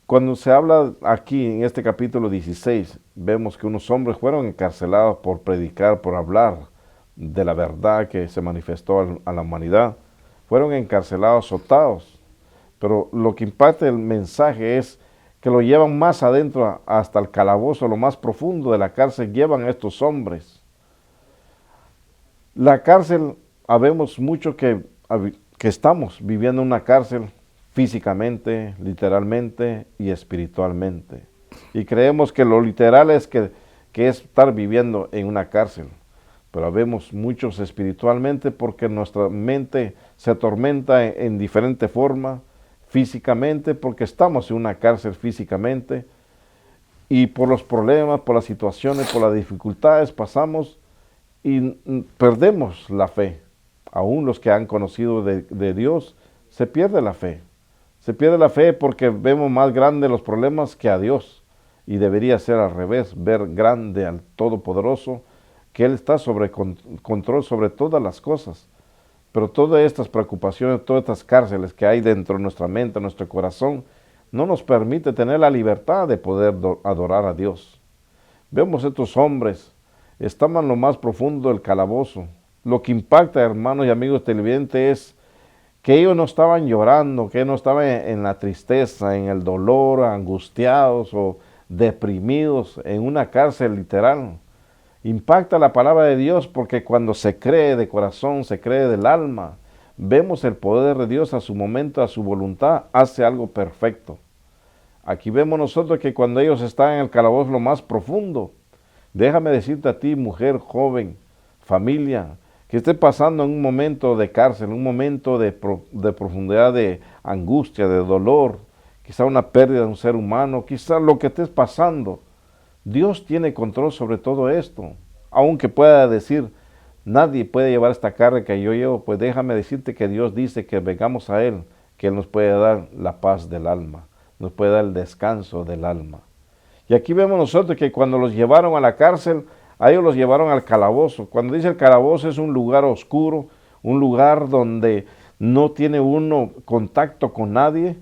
Cuando se habla aquí en este capítulo 16, vemos que unos hombres fueron encarcelados por predicar, por hablar de la verdad que se manifestó a la humanidad. Fueron encarcelados, azotados. Pero lo que impacta el mensaje es que lo llevan más adentro, hasta el calabozo, lo más profundo de la cárcel, llevan a estos hombres. La cárcel, habemos mucho que estamos viviendo en una cárcel físicamente, literalmente y espiritualmente. Y creemos que lo literal es que es estar viviendo en una cárcel. Pero habemos muchos espiritualmente porque nuestra mente se atormenta en diferente forma, físicamente, porque estamos en una cárcel físicamente, y por los problemas, por las situaciones, por las dificultades pasamos y perdemos la fe. Aún los que han conocido de Dios, se pierde la fe. Se pierde la fe porque vemos más grandes los problemas que a Dios. Y debería ser al revés, ver grande al Todopoderoso, que Él está sobre control sobre todas las cosas. Pero todas estas preocupaciones, todas estas cárceles que hay dentro de nuestra mente, nuestro corazón, no nos permite tener la libertad de poder adorar a Dios. Vemos estos hombres, estaban en lo más profundo del calabozo. Lo que impacta, hermanos y amigos televidentes, es que ellos no estaban llorando, que no estaban en la tristeza, en el dolor, angustiados o deprimidos en una cárcel literal. Impacta la palabra de Dios porque cuando se cree de corazón, se cree del alma, vemos el poder de Dios a su momento, a su voluntad, hace algo perfecto. Aquí vemos nosotros que cuando ellos están en el calabozo lo más profundo, déjame decirte a ti, mujer, joven, familia, que esté pasando en un momento de cárcel, un momento de profundidad, de angustia, de dolor, quizá una pérdida de un ser humano, quizá lo que estés pasando, Dios tiene control sobre todo esto. Aunque pueda decir, nadie puede llevar esta carga que yo llevo, pues déjame decirte que Dios dice que vengamos a Él, que Él nos puede dar la paz del alma, nos puede dar el descanso del alma. Y aquí vemos nosotros que cuando los llevaron a la cárcel, a ellos los llevaron al calabozo. Cuando dice el calabozo es un lugar oscuro, un lugar donde no tiene uno contacto con nadie.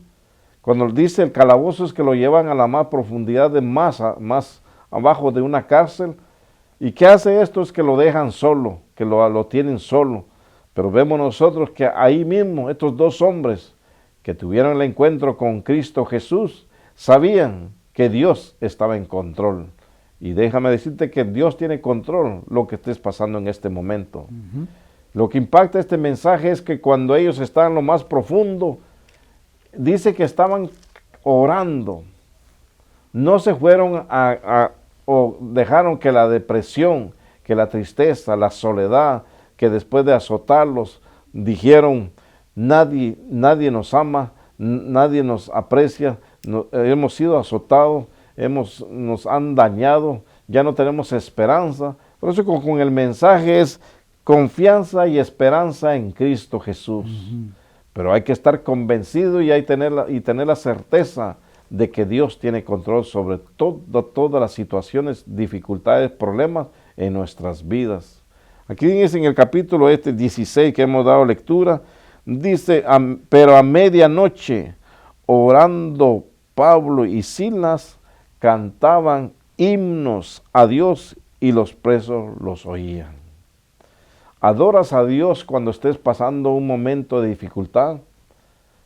Cuando dice el calabozo es que lo llevan a la más profundidad de más abajo de una cárcel. ¿Y qué hace esto? Es que lo dejan solo, que lo tienen solo. Pero vemos nosotros que ahí mismo estos dos hombres que tuvieron el encuentro con Cristo Jesús sabían que Dios estaba en control. Y déjame decirte que Dios tiene control lo que estés pasando en este momento. Lo que impacta este mensaje es que cuando ellos están en lo más profundo, dice que estaban orando. No se fueron o dejaron que la depresión, que la tristeza, la soledad, que después de azotarlos, dijeron, nadie nos ama, nadie nos aprecia, hemos sido azotados, nos han dañado, ya no tenemos esperanza. Por eso con el mensaje es confianza y esperanza en Cristo Jesús. Pero hay que estar convencido y tener la certeza de que Dios tiene control sobre todas las situaciones, dificultades, problemas en nuestras vidas. Aquí dice en el capítulo 16 que hemos dado lectura, dice, pero a medianoche, orando Pablo y Silas, cantaban himnos a Dios y los presos los oían. ¿Adoras a Dios cuando estés pasando un momento de dificultad?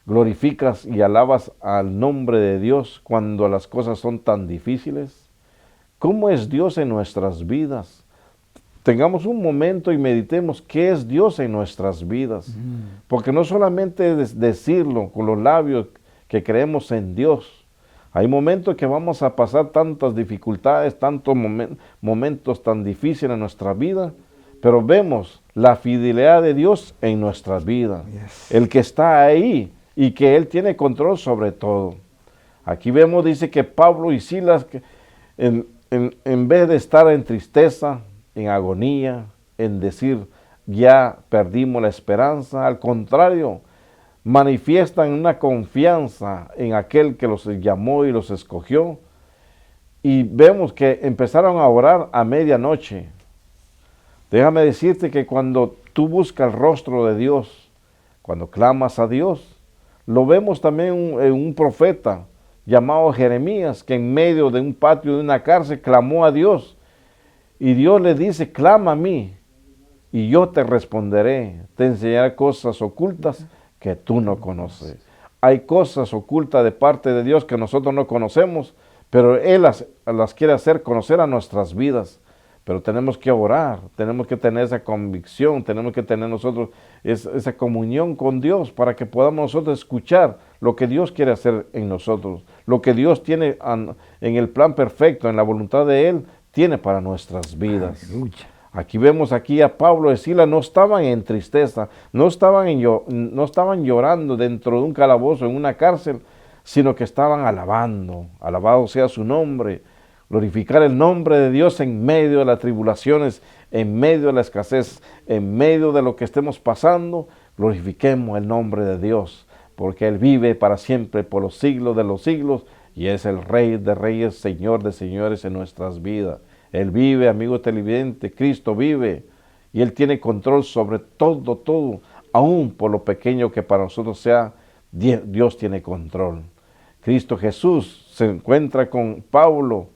¿Glorificas y alabas al nombre de Dios cuando las cosas son tan difíciles? ¿Cómo es Dios en nuestras vidas? Tengamos un momento y meditemos qué es Dios en nuestras vidas. Porque no solamente es decirlo con los labios que creemos en Dios. Hay momentos que vamos a pasar tantas dificultades, tantos momentos tan difíciles en nuestra vida, pero vemos la fidelidad de Dios en nuestras vidas. El que está ahí y que Él tiene control sobre todo. Aquí vemos, dice que Pablo y Silas, en vez de estar en tristeza, en agonía, en decir, ya perdimos la esperanza, al contrario, manifiestan una confianza en aquel que los llamó y los escogió. Y vemos que empezaron a orar a medianoche. Déjame decirte que cuando tú buscas el rostro de Dios, cuando clamas a Dios, Lo vemos también en un profeta llamado Jeremías, que en medio de un patio de una cárcel clamó a Dios. Y Dios le dice, clama a mí y yo te responderé, te enseñaré cosas ocultas que tú no conoces. Hay cosas ocultas de parte de Dios que nosotros no conocemos, pero Él las quiere hacer conocer a nuestras vidas. Pero tenemos que orar, tenemos que tener esa convicción, tenemos que tener nosotros esa comunión con Dios para que podamos nosotros escuchar lo que Dios quiere hacer en nosotros, lo que Dios tiene en el plan perfecto, en la voluntad de Él, tiene para nuestras vidas. Aleluya. Aquí vemos aquí a Pablo y Silas, no estaban en tristeza, no estaban llorando dentro de un calabozo, en una cárcel, sino que estaban alabando, alabado sea su nombre, glorificar el nombre de Dios en medio de las tribulaciones, en medio de la escasez, en medio de lo que estemos pasando, glorifiquemos el nombre de Dios, porque Él vive para siempre, por los siglos de los siglos, y es el Rey de Reyes, Señor de Señores en nuestras vidas. Él vive, amigo televidente, Cristo vive, y Él tiene control sobre todo, aún por lo pequeño que para nosotros sea, Dios tiene control. Cristo Jesús se encuentra con Pablo,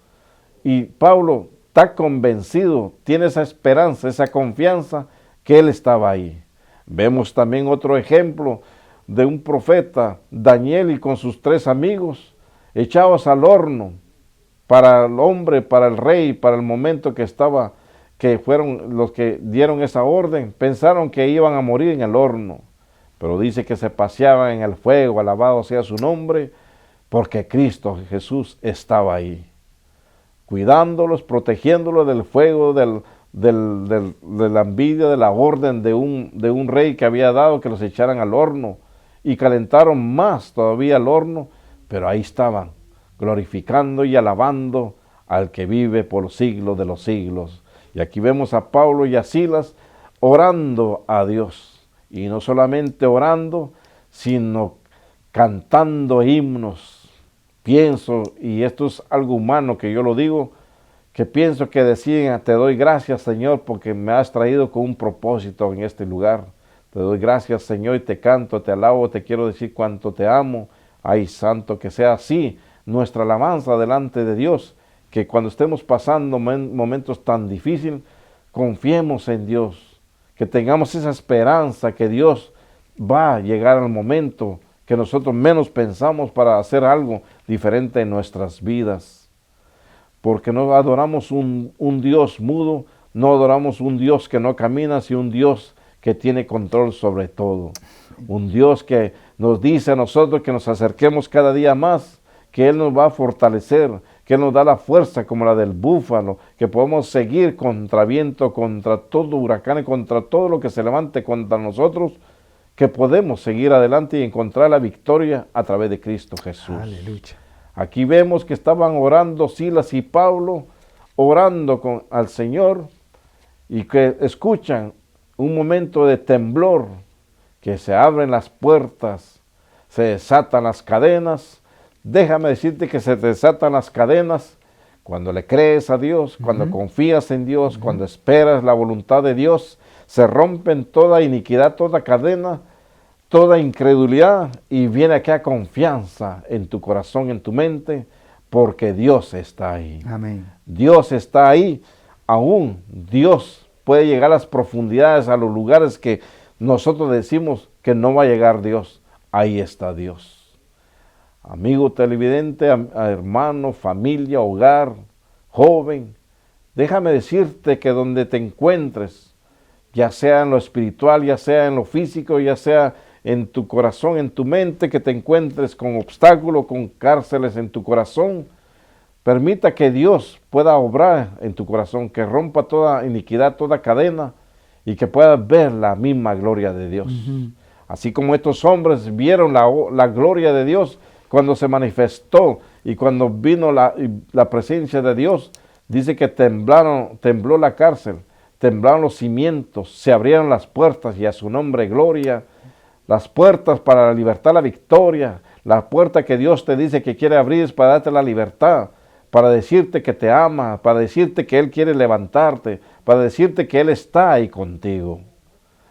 y Pablo está convencido, tiene esa esperanza, esa confianza que él estaba ahí. Vemos también otro ejemplo de un profeta, Daniel, y con sus 3 amigos, echados al horno para el hombre, para el rey, para el momento que fueron los que dieron esa orden, pensaron que iban a morir en el horno, pero dice que se paseaban en el fuego, alabado sea su nombre, porque Cristo Jesús estaba ahí, cuidándolos, protegiéndolos del fuego, de la envidia, de la orden de un rey que había dado que los echaran al horno, y calentaron más todavía el horno, pero ahí estaban, glorificando y alabando al que vive por los siglos de los siglos. Y aquí vemos a Pablo y a Silas orando a Dios, y no solamente orando, sino cantando himnos. Pienso, y esto es algo humano que yo lo digo, que pienso que decían, te doy gracias, Señor, porque me has traído con un propósito en este lugar. Te doy gracias, Señor, y te canto, te alabo, te quiero decir cuánto te amo. Ay, santo, que sea así nuestra alabanza delante de Dios, que cuando estemos pasando momentos tan difíciles, confiemos en Dios, que tengamos esa esperanza que Dios va a llegar al momento que nosotros menos pensamos para hacer algo diferente en nuestras vidas. Porque no adoramos un Dios mudo, no adoramos un Dios que no camina, sino un Dios que tiene control sobre todo. Un Dios que nos dice a nosotros que nos acerquemos cada día más, que Él nos va a fortalecer, que Él nos da la fuerza como la del búfalo, que podemos seguir contra viento, contra todo huracán y contra todo lo que se levante contra nosotros, que podemos seguir adelante y encontrar la victoria a través de Cristo Jesús. Aleluya. Aquí vemos que estaban orando Silas y Pablo, orando al Señor, y que escuchan un momento de temblor, que se abren las puertas, se desatan las cadenas. Déjame decirte que se desatan las cadenas cuando le crees a Dios, cuando confías en Dios, cuando esperas la voluntad de Dios. Se rompen toda iniquidad, toda cadena, toda incredulidad, y viene aquella confianza en tu corazón, en tu mente, porque Dios está ahí. Amén. Dios está ahí. Aún Dios puede llegar a las profundidades, a los lugares que nosotros decimos que no va a llegar Dios. Ahí está Dios. Amigo televidente, hermano, familia, hogar, joven, déjame decirte que donde te encuentres, ya sea en lo espiritual, ya sea en lo físico, ya sea en tu corazón, en tu mente, que te encuentres con obstáculos, con cárceles en tu corazón, permita que Dios pueda obrar en tu corazón, que rompa toda iniquidad, toda cadena, y que puedas ver la misma gloria de Dios. Así como estos hombres vieron la gloria de Dios cuando se manifestó y cuando vino la presencia de Dios, dice que tembló la cárcel, temblaron los cimientos, se abrieron las puertas, y a su nombre gloria, las puertas para la libertad, la victoria, la puerta que Dios te dice que quiere abrir es para darte la libertad, para decirte que te ama, para decirte que Él quiere levantarte, para decirte que Él está ahí contigo.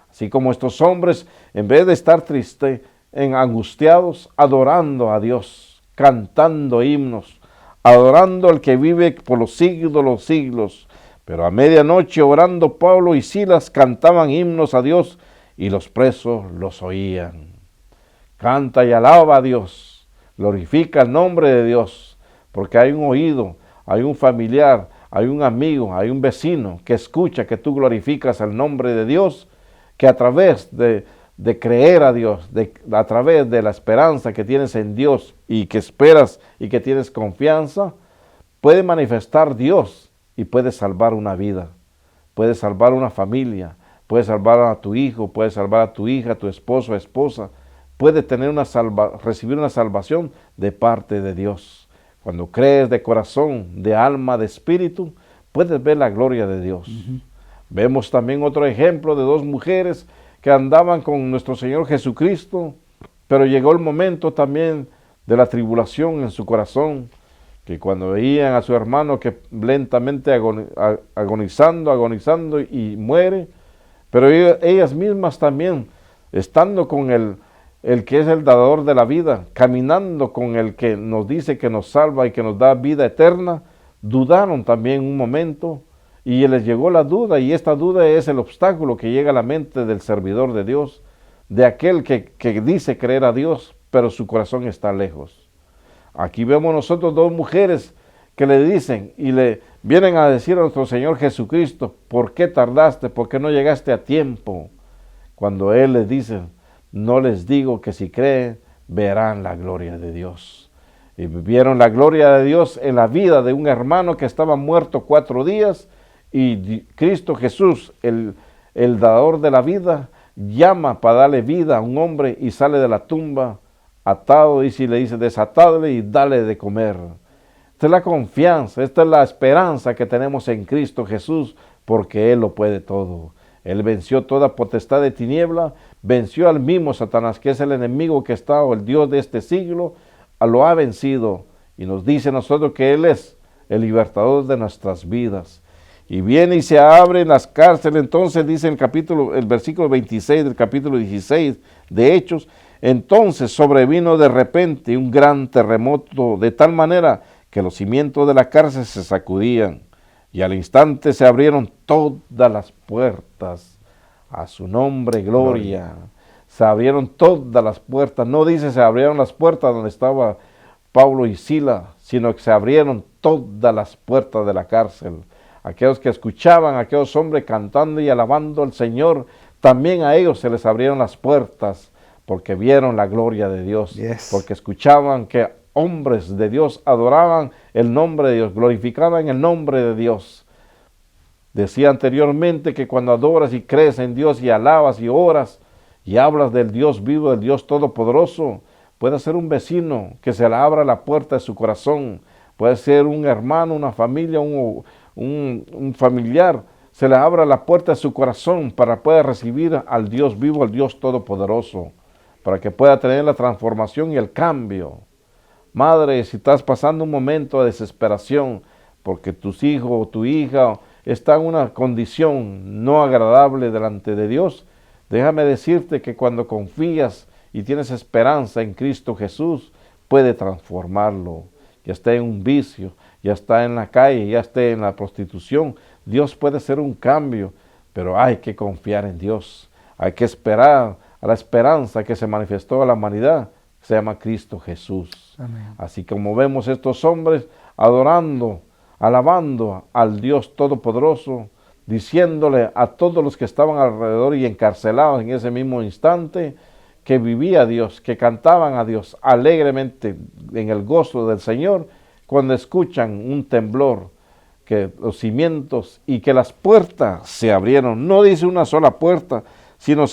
Así como estos hombres, en vez de estar tristes, angustiados, adorando a Dios, cantando himnos, adorando al que vive por los siglos de los siglos. Pero a medianoche, orando, Pablo y Silas cantaban himnos a Dios y los presos los oían. Canta y alaba a Dios, glorifica el nombre de Dios, porque hay un oído, hay un familiar, hay un amigo, hay un vecino que escucha que tú glorificas el nombre de Dios, que a través de creer a Dios, a través de la esperanza que tienes en Dios y que esperas y que tienes confianza, puede manifestar Dios y puede salvar una vida, puede salvar una familia, puede salvar a tu hijo, puede salvar a tu hija, a tu esposo, esposa, puede tener recibir una salvación de parte de Dios. Cuando crees de corazón, de alma, de espíritu, puedes ver la gloria de Dios. Vemos también otro ejemplo de dos mujeres que andaban con nuestro Señor Jesucristo, pero llegó el momento también de la tribulación en su corazón, que cuando veían a su hermano que lentamente agonizando y muere, pero ellas mismas también, estando con el que es el dador de la vida, caminando con el que nos dice que nos salva y que nos da vida eterna, dudaron también un momento y les llegó la duda, y esta duda es el obstáculo que llega a la mente del servidor de Dios, de aquel que dice creer a Dios, pero su corazón está lejos. Aquí vemos nosotros dos mujeres que le dicen y le vienen a decir a nuestro Señor Jesucristo, ¿por qué tardaste? ¿Por qué no llegaste a tiempo? Cuando Él les dice, no les digo que si creen, verán la gloria de Dios. Y vieron la gloria de Dios en la vida de un hermano que estaba muerto 4 días, y Cristo Jesús, el dador de la vida, llama para darle vida a un hombre y sale de la tumba atado, y si le dice desatadle y dale de comer. Esta es la confianza, esta es la esperanza que tenemos en Cristo Jesús, porque Él lo puede todo. Él venció toda potestad de tiniebla, venció al mismo Satanás, que es el enemigo que está, o el Dios de este siglo, lo ha vencido, y nos dice a nosotros que Él es el libertador de nuestras vidas. Y viene y se abre en las cárceles. Entonces dice el versículo 26 del capítulo 16 de Hechos, entonces sobrevino de repente un gran terremoto, de tal manera que los cimientos de la cárcel se sacudían, y al instante se abrieron todas las puertas. A su nombre, gloria. Se abrieron todas las puertas. No dice se abrieron las puertas donde estaba Pablo y Silas, sino que se abrieron todas las puertas de la cárcel. Aquellos que escuchaban a aquellos hombres cantando y alabando al Señor, también a ellos se les abrieron las puertas, porque vieron la gloria de Dios, porque escuchaban que hombres de Dios adoraban el nombre de Dios, glorificaban el nombre de Dios. Decía anteriormente que cuando adoras y crees en Dios y alabas y oras y hablas del Dios vivo, del Dios todopoderoso, puede ser un vecino que se le abra la puerta de su corazón, puede ser un hermano, una familia, un familiar, se le abra la puerta de su corazón para poder recibir al Dios vivo, al Dios todopoderoso, para que pueda tener la transformación y el cambio. Madre, si estás pasando un momento de desesperación porque tus hijos o tu hija está en una condición no agradable delante de Dios, déjame decirte que cuando confías y tienes esperanza en Cristo Jesús, puede transformarlo. Ya está en un vicio, ya está en la calle, ya está en la prostitución. Dios puede hacer un cambio, pero hay que confiar en Dios. Hay que esperar a la esperanza que se manifestó a la humanidad, que se llama Cristo Jesús. Amén. Así como vemos estos hombres adorando, alabando al Dios Todopoderoso, diciéndole a todos los que estaban alrededor y encarcelados en ese mismo instante, que vivía Dios, que cantaban a Dios alegremente en el gozo del Señor, cuando escuchan un temblor, que los cimientos y que las puertas se abrieron. No dice una sola puerta, sino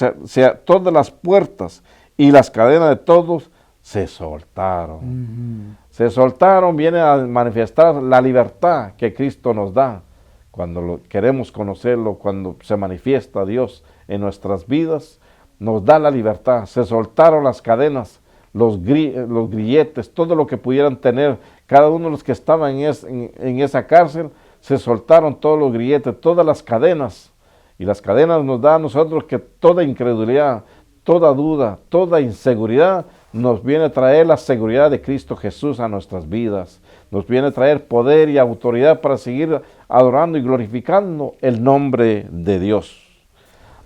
todas las puertas y las cadenas de todos se soltaron. Se soltaron, viene a manifestar la libertad que Cristo nos da. Cuando queremos conocerlo, cuando se manifiesta Dios en nuestras vidas, nos da la libertad. Se soltaron las cadenas, los grilletes, todo lo que pudieran tener cada uno de los que estaban en esa cárcel. Se soltaron todos los grilletes, todas las cadenas. Y las cadenas nos da a nosotros que toda incredulidad, toda duda, toda inseguridad, nos viene a traer la seguridad de Cristo Jesús a nuestras vidas. Nos viene a traer poder y autoridad para seguir adorando y glorificando el nombre de Dios.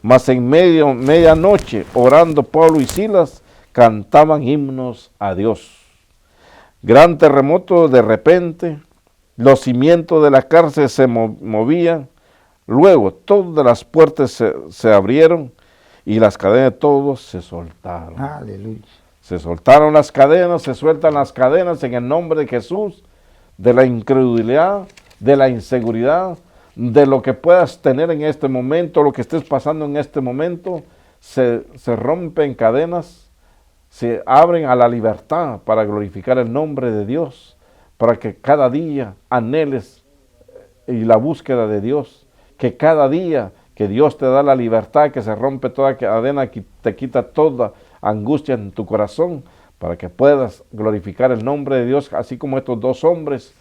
Mas en medianoche, orando Pablo y Silas, cantaban himnos a Dios. Gran terremoto de repente, los cimientos de la cárcel se movían, luego todas las puertas se abrieron y las cadenas de todos se soltaron. Aleluya. Se soltaron las cadenas, se sueltan las cadenas en el nombre de Jesús, de la incredulidad, de la inseguridad, de lo que puedas tener en este momento, lo que estés pasando en este momento, se rompen cadenas, se abren a la libertad para glorificar el nombre de Dios, para que cada día anheles y la búsqueda de Dios, que cada día que Dios te da la libertad, que se rompe toda cadena, que te quita toda angustia en tu corazón, para que puedas glorificar el nombre de Dios, así como estos dos hombres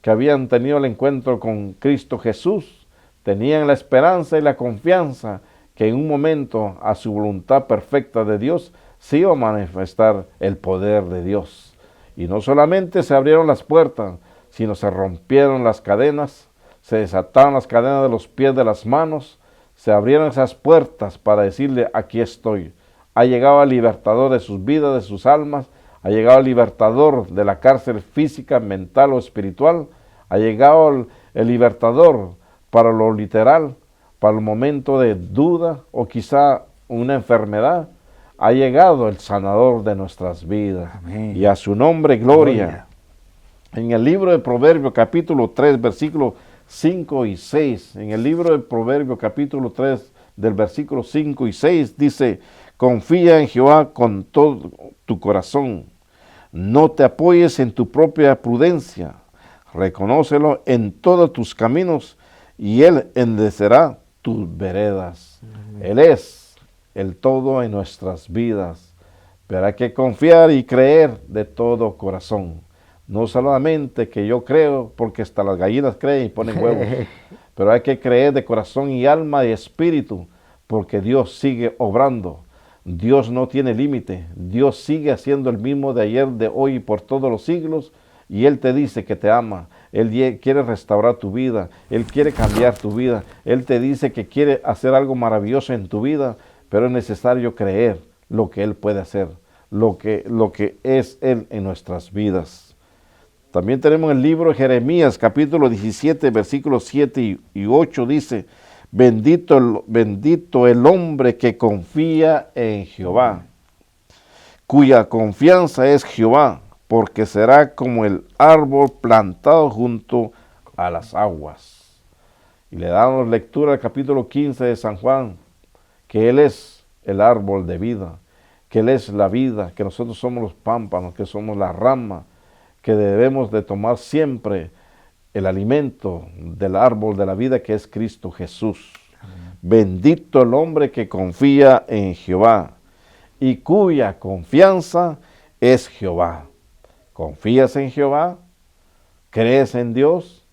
que habían tenido el encuentro con Cristo Jesús, tenían la esperanza y la confianza que en un momento a su voluntad perfecta de Dios se iba a manifestar el poder de Dios. Y no solamente se abrieron las puertas, sino se rompieron las cadenas, se desataron las cadenas de los pies, de las manos, se abrieron esas puertas para decirle, aquí estoy. Ha llegado el libertador de sus vidas, de sus almas, ha llegado el libertador de la cárcel física, mental o espiritual, ha llegado el libertador para lo literal, para el momento de duda o quizá una enfermedad. Ha llegado el sanador de nuestras vidas. Amén. Y a su nombre gloria. En el libro de Proverbios capítulo 3, versículos 5 y 6, en el libro de Proverbios capítulo 3 del versículo 5 y 6 dice, confía en Jehová con todo tu corazón, no te apoyes en tu propia prudencia, reconócelo en todos tus caminos y Él enderecerá tus veredas. Él es el todo en nuestras vidas, pero hay que confiar y creer de todo corazón. No solamente que yo creo, porque hasta las gallinas creen y ponen huevos, pero hay que creer de corazón y alma y espíritu, porque Dios sigue obrando. Dios no tiene límite, Dios sigue haciendo el mismo de ayer, de hoy y por todos los siglos, y Él te dice que te ama, Él quiere restaurar tu vida, Él quiere cambiar tu vida, Él te dice que quiere hacer algo maravilloso en tu vida, pero es necesario creer lo que Él puede hacer, lo que es Él en nuestras vidas. También tenemos el libro de Jeremías, capítulo 17, versículos 7 y 8, dice, bendito el hombre que confía en Jehová, cuya confianza es Jehová, porque será como el árbol plantado junto a las aguas. Y le damos lectura al capítulo 15 de San Juan, que Él es el árbol de vida, que Él es la vida, que nosotros somos los pámpanos, que somos la rama, que debemos de tomar siempre el alimento del árbol de la vida que es Cristo Jesús. Amén. Bendito el hombre que confía en Jehová y cuya confianza es Jehová. ¿Confías en Jehová? ¿Crees en Dios?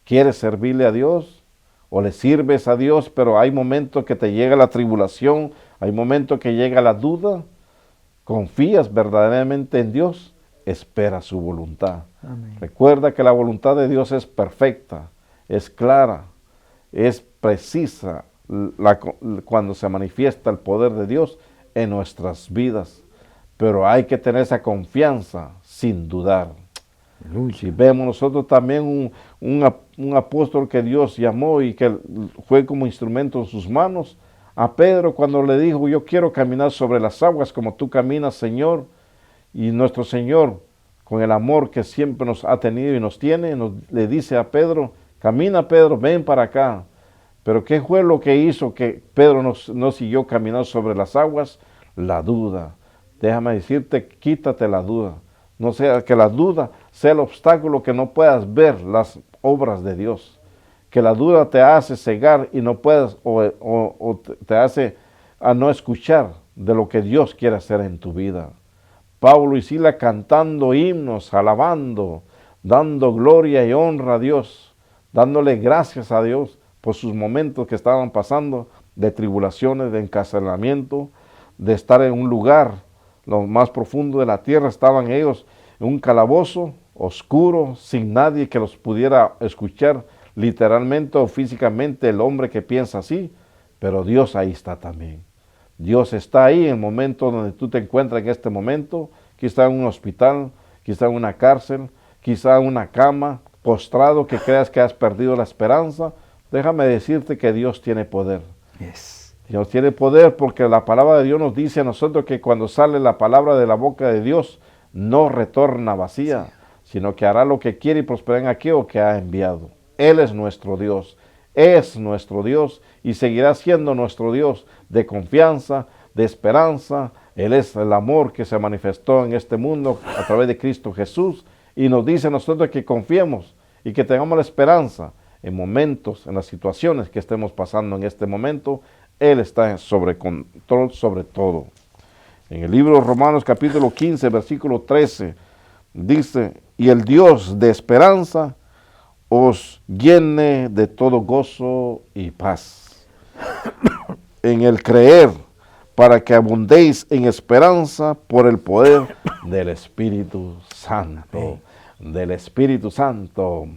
¿Quieres servirle a Dios? ¿O le sirves a Dios, pero hay momentos que te llega la tribulación, hay momentos que llega la duda? ¿Confías verdaderamente en Dios? Espera su voluntad. Amén. Recuerda que la voluntad de Dios es perfecta, es clara, es precisa cuando se manifiesta el poder de Dios en nuestras vidas. Pero hay que tener esa confianza sin dudar. Si vemos nosotros también un apóstol que Dios llamó y que fue como instrumento en sus manos, a Pedro cuando le dijo, yo quiero caminar sobre las aguas como tú caminas, Señor. Y nuestro Señor, con el amor que siempre nos ha tenido y nos tiene, le dice a Pedro, camina Pedro, ven para acá. Pero ¿qué fue lo que hizo que Pedro no siguió caminando sobre las aguas? La duda. Déjame decirte, quítate la duda. No sea que la duda sea el obstáculo que no puedas ver las obras de Dios. Que la duda te hace cegar y no puedas, o te hace a no escuchar de lo que Dios quiere hacer en tu vida. Pablo y Silas cantando himnos, alabando, dando gloria y honra a Dios, dándole gracias a Dios por sus momentos que estaban pasando de tribulaciones, de encarcelamiento, de estar en un lugar, lo más profundo de la tierra, estaban ellos en un calabozo oscuro, sin nadie que los pudiera escuchar literalmente o físicamente, el hombre que piensa así, pero Dios ahí está también. Dios está ahí en el momento donde tú te encuentras en este momento, quizá en un hospital, quizá en una cárcel, quizá en una cama, postrado, que creas que has perdido la esperanza. Déjame decirte que Dios tiene poder. Yes. Dios tiene poder porque la palabra de Dios nos dice a nosotros que cuando sale la palabra de la boca de Dios, no retorna vacía, sino que hará lo que quiere y prosperará en aquello que ha enviado. Él es nuestro Dios y seguirá siendo nuestro Dios de confianza, de esperanza. Él es el amor que se manifestó en este mundo a través de Cristo Jesús y nos dice a nosotros que confiemos y que tengamos la esperanza en momentos, en las situaciones que estemos pasando en este momento. Él está sobre control sobre todo. En el libro de Romanos capítulo 15, versículo 13, dice, y el Dios de esperanza os llene de todo gozo y paz en el creer, para que abundéis en esperanza por el poder del Espíritu Santo. Del Espíritu Santo.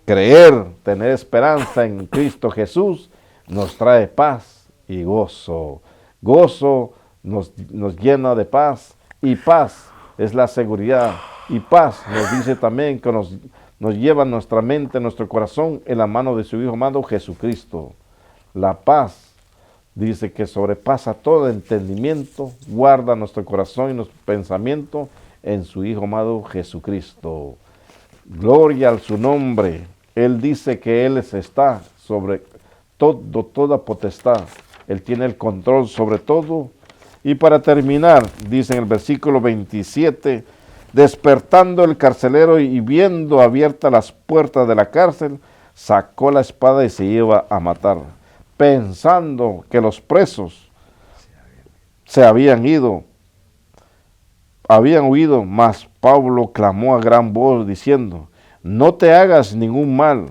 Creer, tener esperanza en Cristo Jesús, nos trae paz y gozo. Gozo nos llena de paz, y paz es la seguridad, y paz nos dice también que nos lleva nuestra mente, nuestro corazón en la mano de su Hijo amado Jesucristo. La paz, dice, que sobrepasa todo entendimiento, guarda nuestro corazón y nuestro pensamiento en su Hijo amado Jesucristo. Gloria al su nombre. Él dice que Él está sobre todo, toda potestad. Él tiene el control sobre todo. Y para terminar, dice en el versículo 27, despertando el carcelero y viendo abiertas las puertas de la cárcel, sacó la espada y se iba a matar, pensando que los presos se habían huido, mas Pablo clamó a gran voz diciendo, no te hagas ningún mal,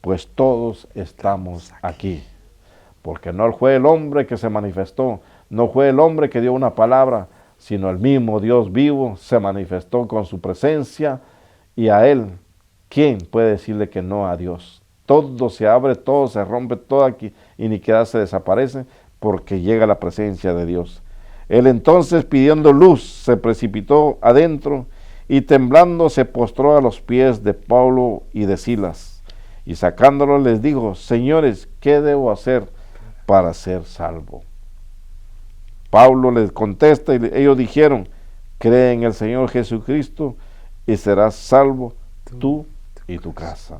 pues todos estamos aquí. Porque no fue el hombre que se manifestó, no fue el hombre que dio una palabra, sino el mismo Dios vivo se manifestó con su presencia, y a Él, ¿quién puede decirle que no a Dios? Todo se abre, todo se rompe, toda iniquidad se desaparece porque llega la presencia de Dios. Él entonces, pidiendo luz, se precipitó adentro y temblando se postró a los pies de Pablo y de Silas. Y sacándolo les dijo, señores, ¿qué debo hacer para ser salvo? Pablo les contesta y ellos dijeron, cree en el Señor Jesucristo y serás salvo tú y tu casa.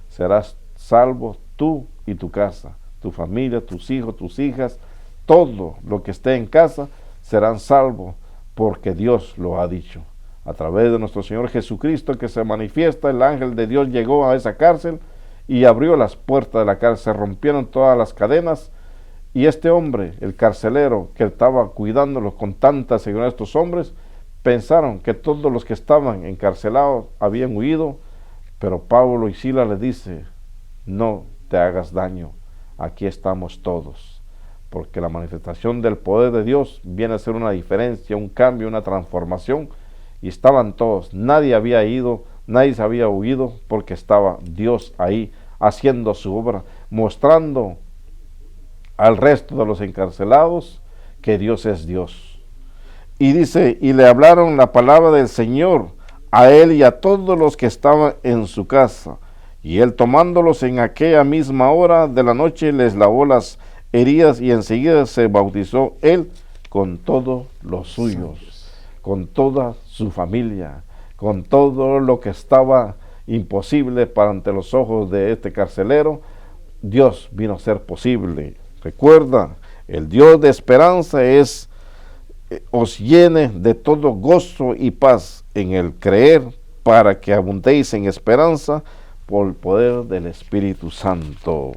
Serás salvo tú y tu casa, tu familia, tus hijos, tus hijas, todo lo que esté en casa serán salvos porque Dios lo ha dicho. A través de nuestro Señor Jesucristo que se manifiesta, el ángel de Dios llegó a esa cárcel y abrió las puertas de la cárcel, se rompieron todas las cadenas, y este hombre, el carcelero que estaba cuidándolo con tanta seguridad, estos hombres pensaron que todos los que estaban encarcelados habían huido, pero Pablo y Silas les dice, no te hagas daño, aquí estamos todos, porque la manifestación del poder de Dios viene a ser una diferencia, un cambio, una transformación, y estaban todos, nadie había ido, nadie se había huido, porque estaba Dios ahí haciendo su obra, mostrando al resto de los encarcelados que Dios es Dios. Y dice, y le hablaron la palabra del Señor a él y a todos los que estaban en su casa. Y él, tomándolos en aquella misma hora de la noche, les lavó las heridas y enseguida se bautizó él con todos los suyos, con toda su familia, con todo lo que estaba imposible para ante los ojos de este carcelero. Dios vino a ser posible. Recuerda, el Dios de esperanza os llene de todo gozo y paz en el creer, para que abundéis en esperanza por el poder del Espíritu Santo.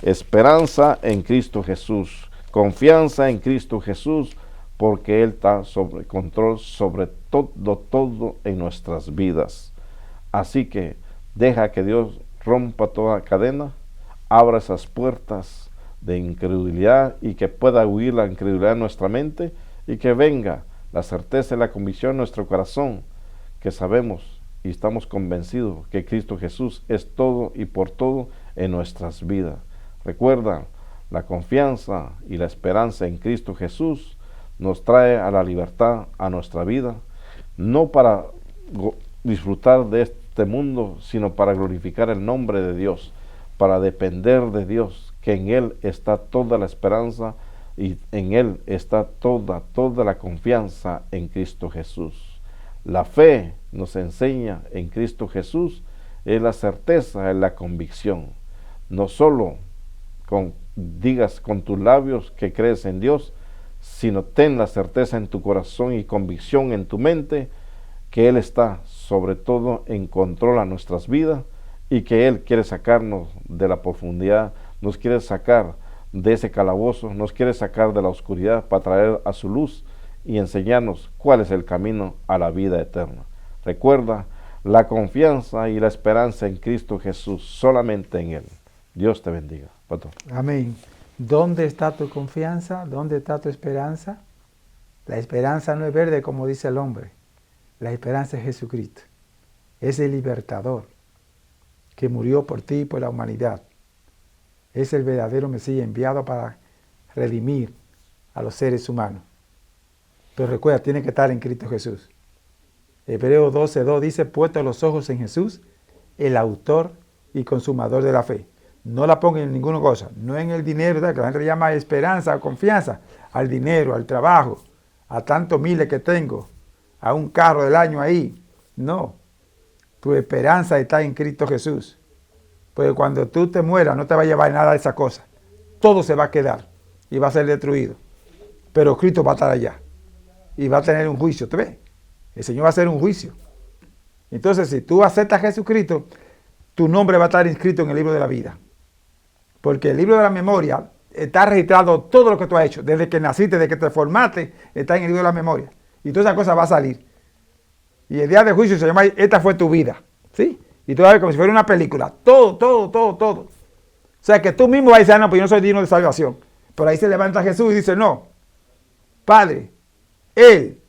Esperanza en Cristo Jesús, confianza en Cristo Jesús, porque Él está sobre control sobre todo en nuestras vidas. Así que deja que Dios rompa toda cadena, abra esas puertas de incredulidad y que pueda huir la incredulidad en nuestra mente y que venga la certeza y la convicción en nuestro corazón, que sabemos y estamos convencidos que Cristo Jesús es todo y por todo en nuestras vidas. Recuerda, la confianza y la esperanza en Cristo Jesús nos trae a la libertad a nuestra vida, no para disfrutar de este mundo, sino para glorificar el nombre de Dios, para depender de Dios, que en Él está toda la esperanza y en Él está toda la confianza en Cristo Jesús. La fe nos enseña en Cristo Jesús, es la certeza, es la convicción. No solo digas con tus labios que crees en Dios, sino ten la certeza en tu corazón y convicción en tu mente que Él está sobre todo en control a nuestras vidas y que Él quiere sacarnos de la profundidad, nos quiere sacar de ese calabozo, nos quiere sacar de la oscuridad para traer a su luz y enseñarnos cuál es el camino a la vida eterna. Recuerda, la confianza y la esperanza en Cristo Jesús, solamente en Él. Dios te bendiga. Pastor. Amén. ¿Dónde está tu confianza? ¿Dónde está tu esperanza? La esperanza no es verde como dice el hombre. La esperanza es Jesucristo. Es el libertador que murió por ti y por la humanidad. Es el verdadero Mesías enviado para redimir a los seres humanos. Pero recuerda, tiene que estar en Cristo Jesús. Hebreos 12:2 dice, puesto los ojos en Jesús, el autor y consumador de la fe. No la pongan en ninguna cosa, no en el dinero, ¿verdad? Que la gente le llama esperanza o confianza, al dinero, al trabajo, a tantos miles que tengo, a un carro del año ahí. No, tu esperanza está en Cristo Jesús. Porque cuando tú te mueras no te va a llevar nada de esa cosa. Todo se va a quedar y va a ser destruido. Pero Cristo va a estar allá y va a tener un juicio, ¿te ves? El Señor va a hacer un juicio. Entonces, si tú aceptas a Jesucristo, tu nombre va a estar inscrito en el libro de la vida. Porque el libro de la memoria está registrado todo lo que tú has hecho. Desde que naciste, desde que te formaste, está en el libro de la memoria. Y toda esa cosa va a salir. Y el día de juicio se llama, esta fue tu vida. ¿Sí? Y tú vas a ver como si fuera una película. Todo. O sea que tú mismo vas a decir, no, pues yo no soy digno de salvación. Pero ahí se levanta Jesús y dice, no. Padre, Él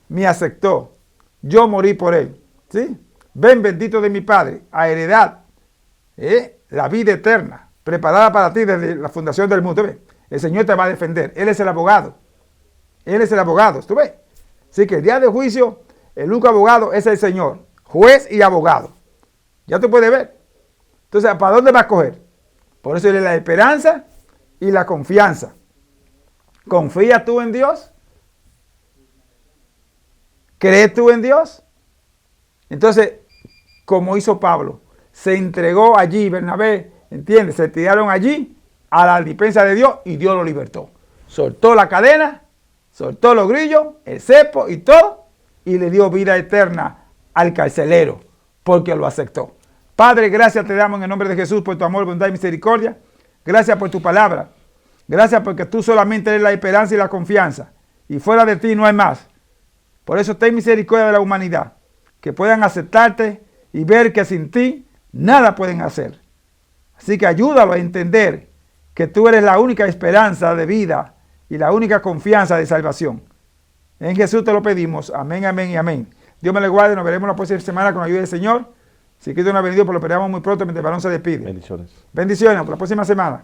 me aceptó. Yo morí por Él. ¿Sí? Ven bendito de mi Padre a heredar la vida eterna preparada para ti desde la fundación del mundo. ¿Ves? El Señor te va a defender. Él es el abogado. Él es el abogado. ¿Tú ves? Así que el día de juicio, el único abogado es el Señor. Juez y abogado. Ya tú puedes ver. Entonces, ¿para dónde vas a coger? Por eso es la esperanza y la confianza. ¿Confías tú en Dios? ¿Crees tú en Dios? Entonces, como hizo Pablo, se entregó allí, Bernabé, ¿entiendes? Se tiraron allí a la dispensa de Dios y Dios lo libertó. Soltó la cadena, soltó los grillos, el cepo y todo, y le dio vida eterna al carcelero, porque lo aceptó. Padre, gracias te damos en el nombre de Jesús por tu amor, bondad y misericordia. Gracias por tu palabra. Gracias porque tú solamente eres la esperanza y la confianza. Y fuera de ti no hay más. Por eso ten misericordia de la humanidad. Que puedan aceptarte y ver que sin ti nada pueden hacer. Así que ayúdalo a entender que tú eres la única esperanza de vida y la única confianza de salvación. En Jesús te lo pedimos. Amén, amén y amén. Dios me le guarde. Nos veremos la próxima semana con la ayuda del Señor. Si Cristo no ha venido, pues lo esperamos muy pronto mientras el varón se despide. Bendiciones. Bendiciones. Hasta la próxima semana.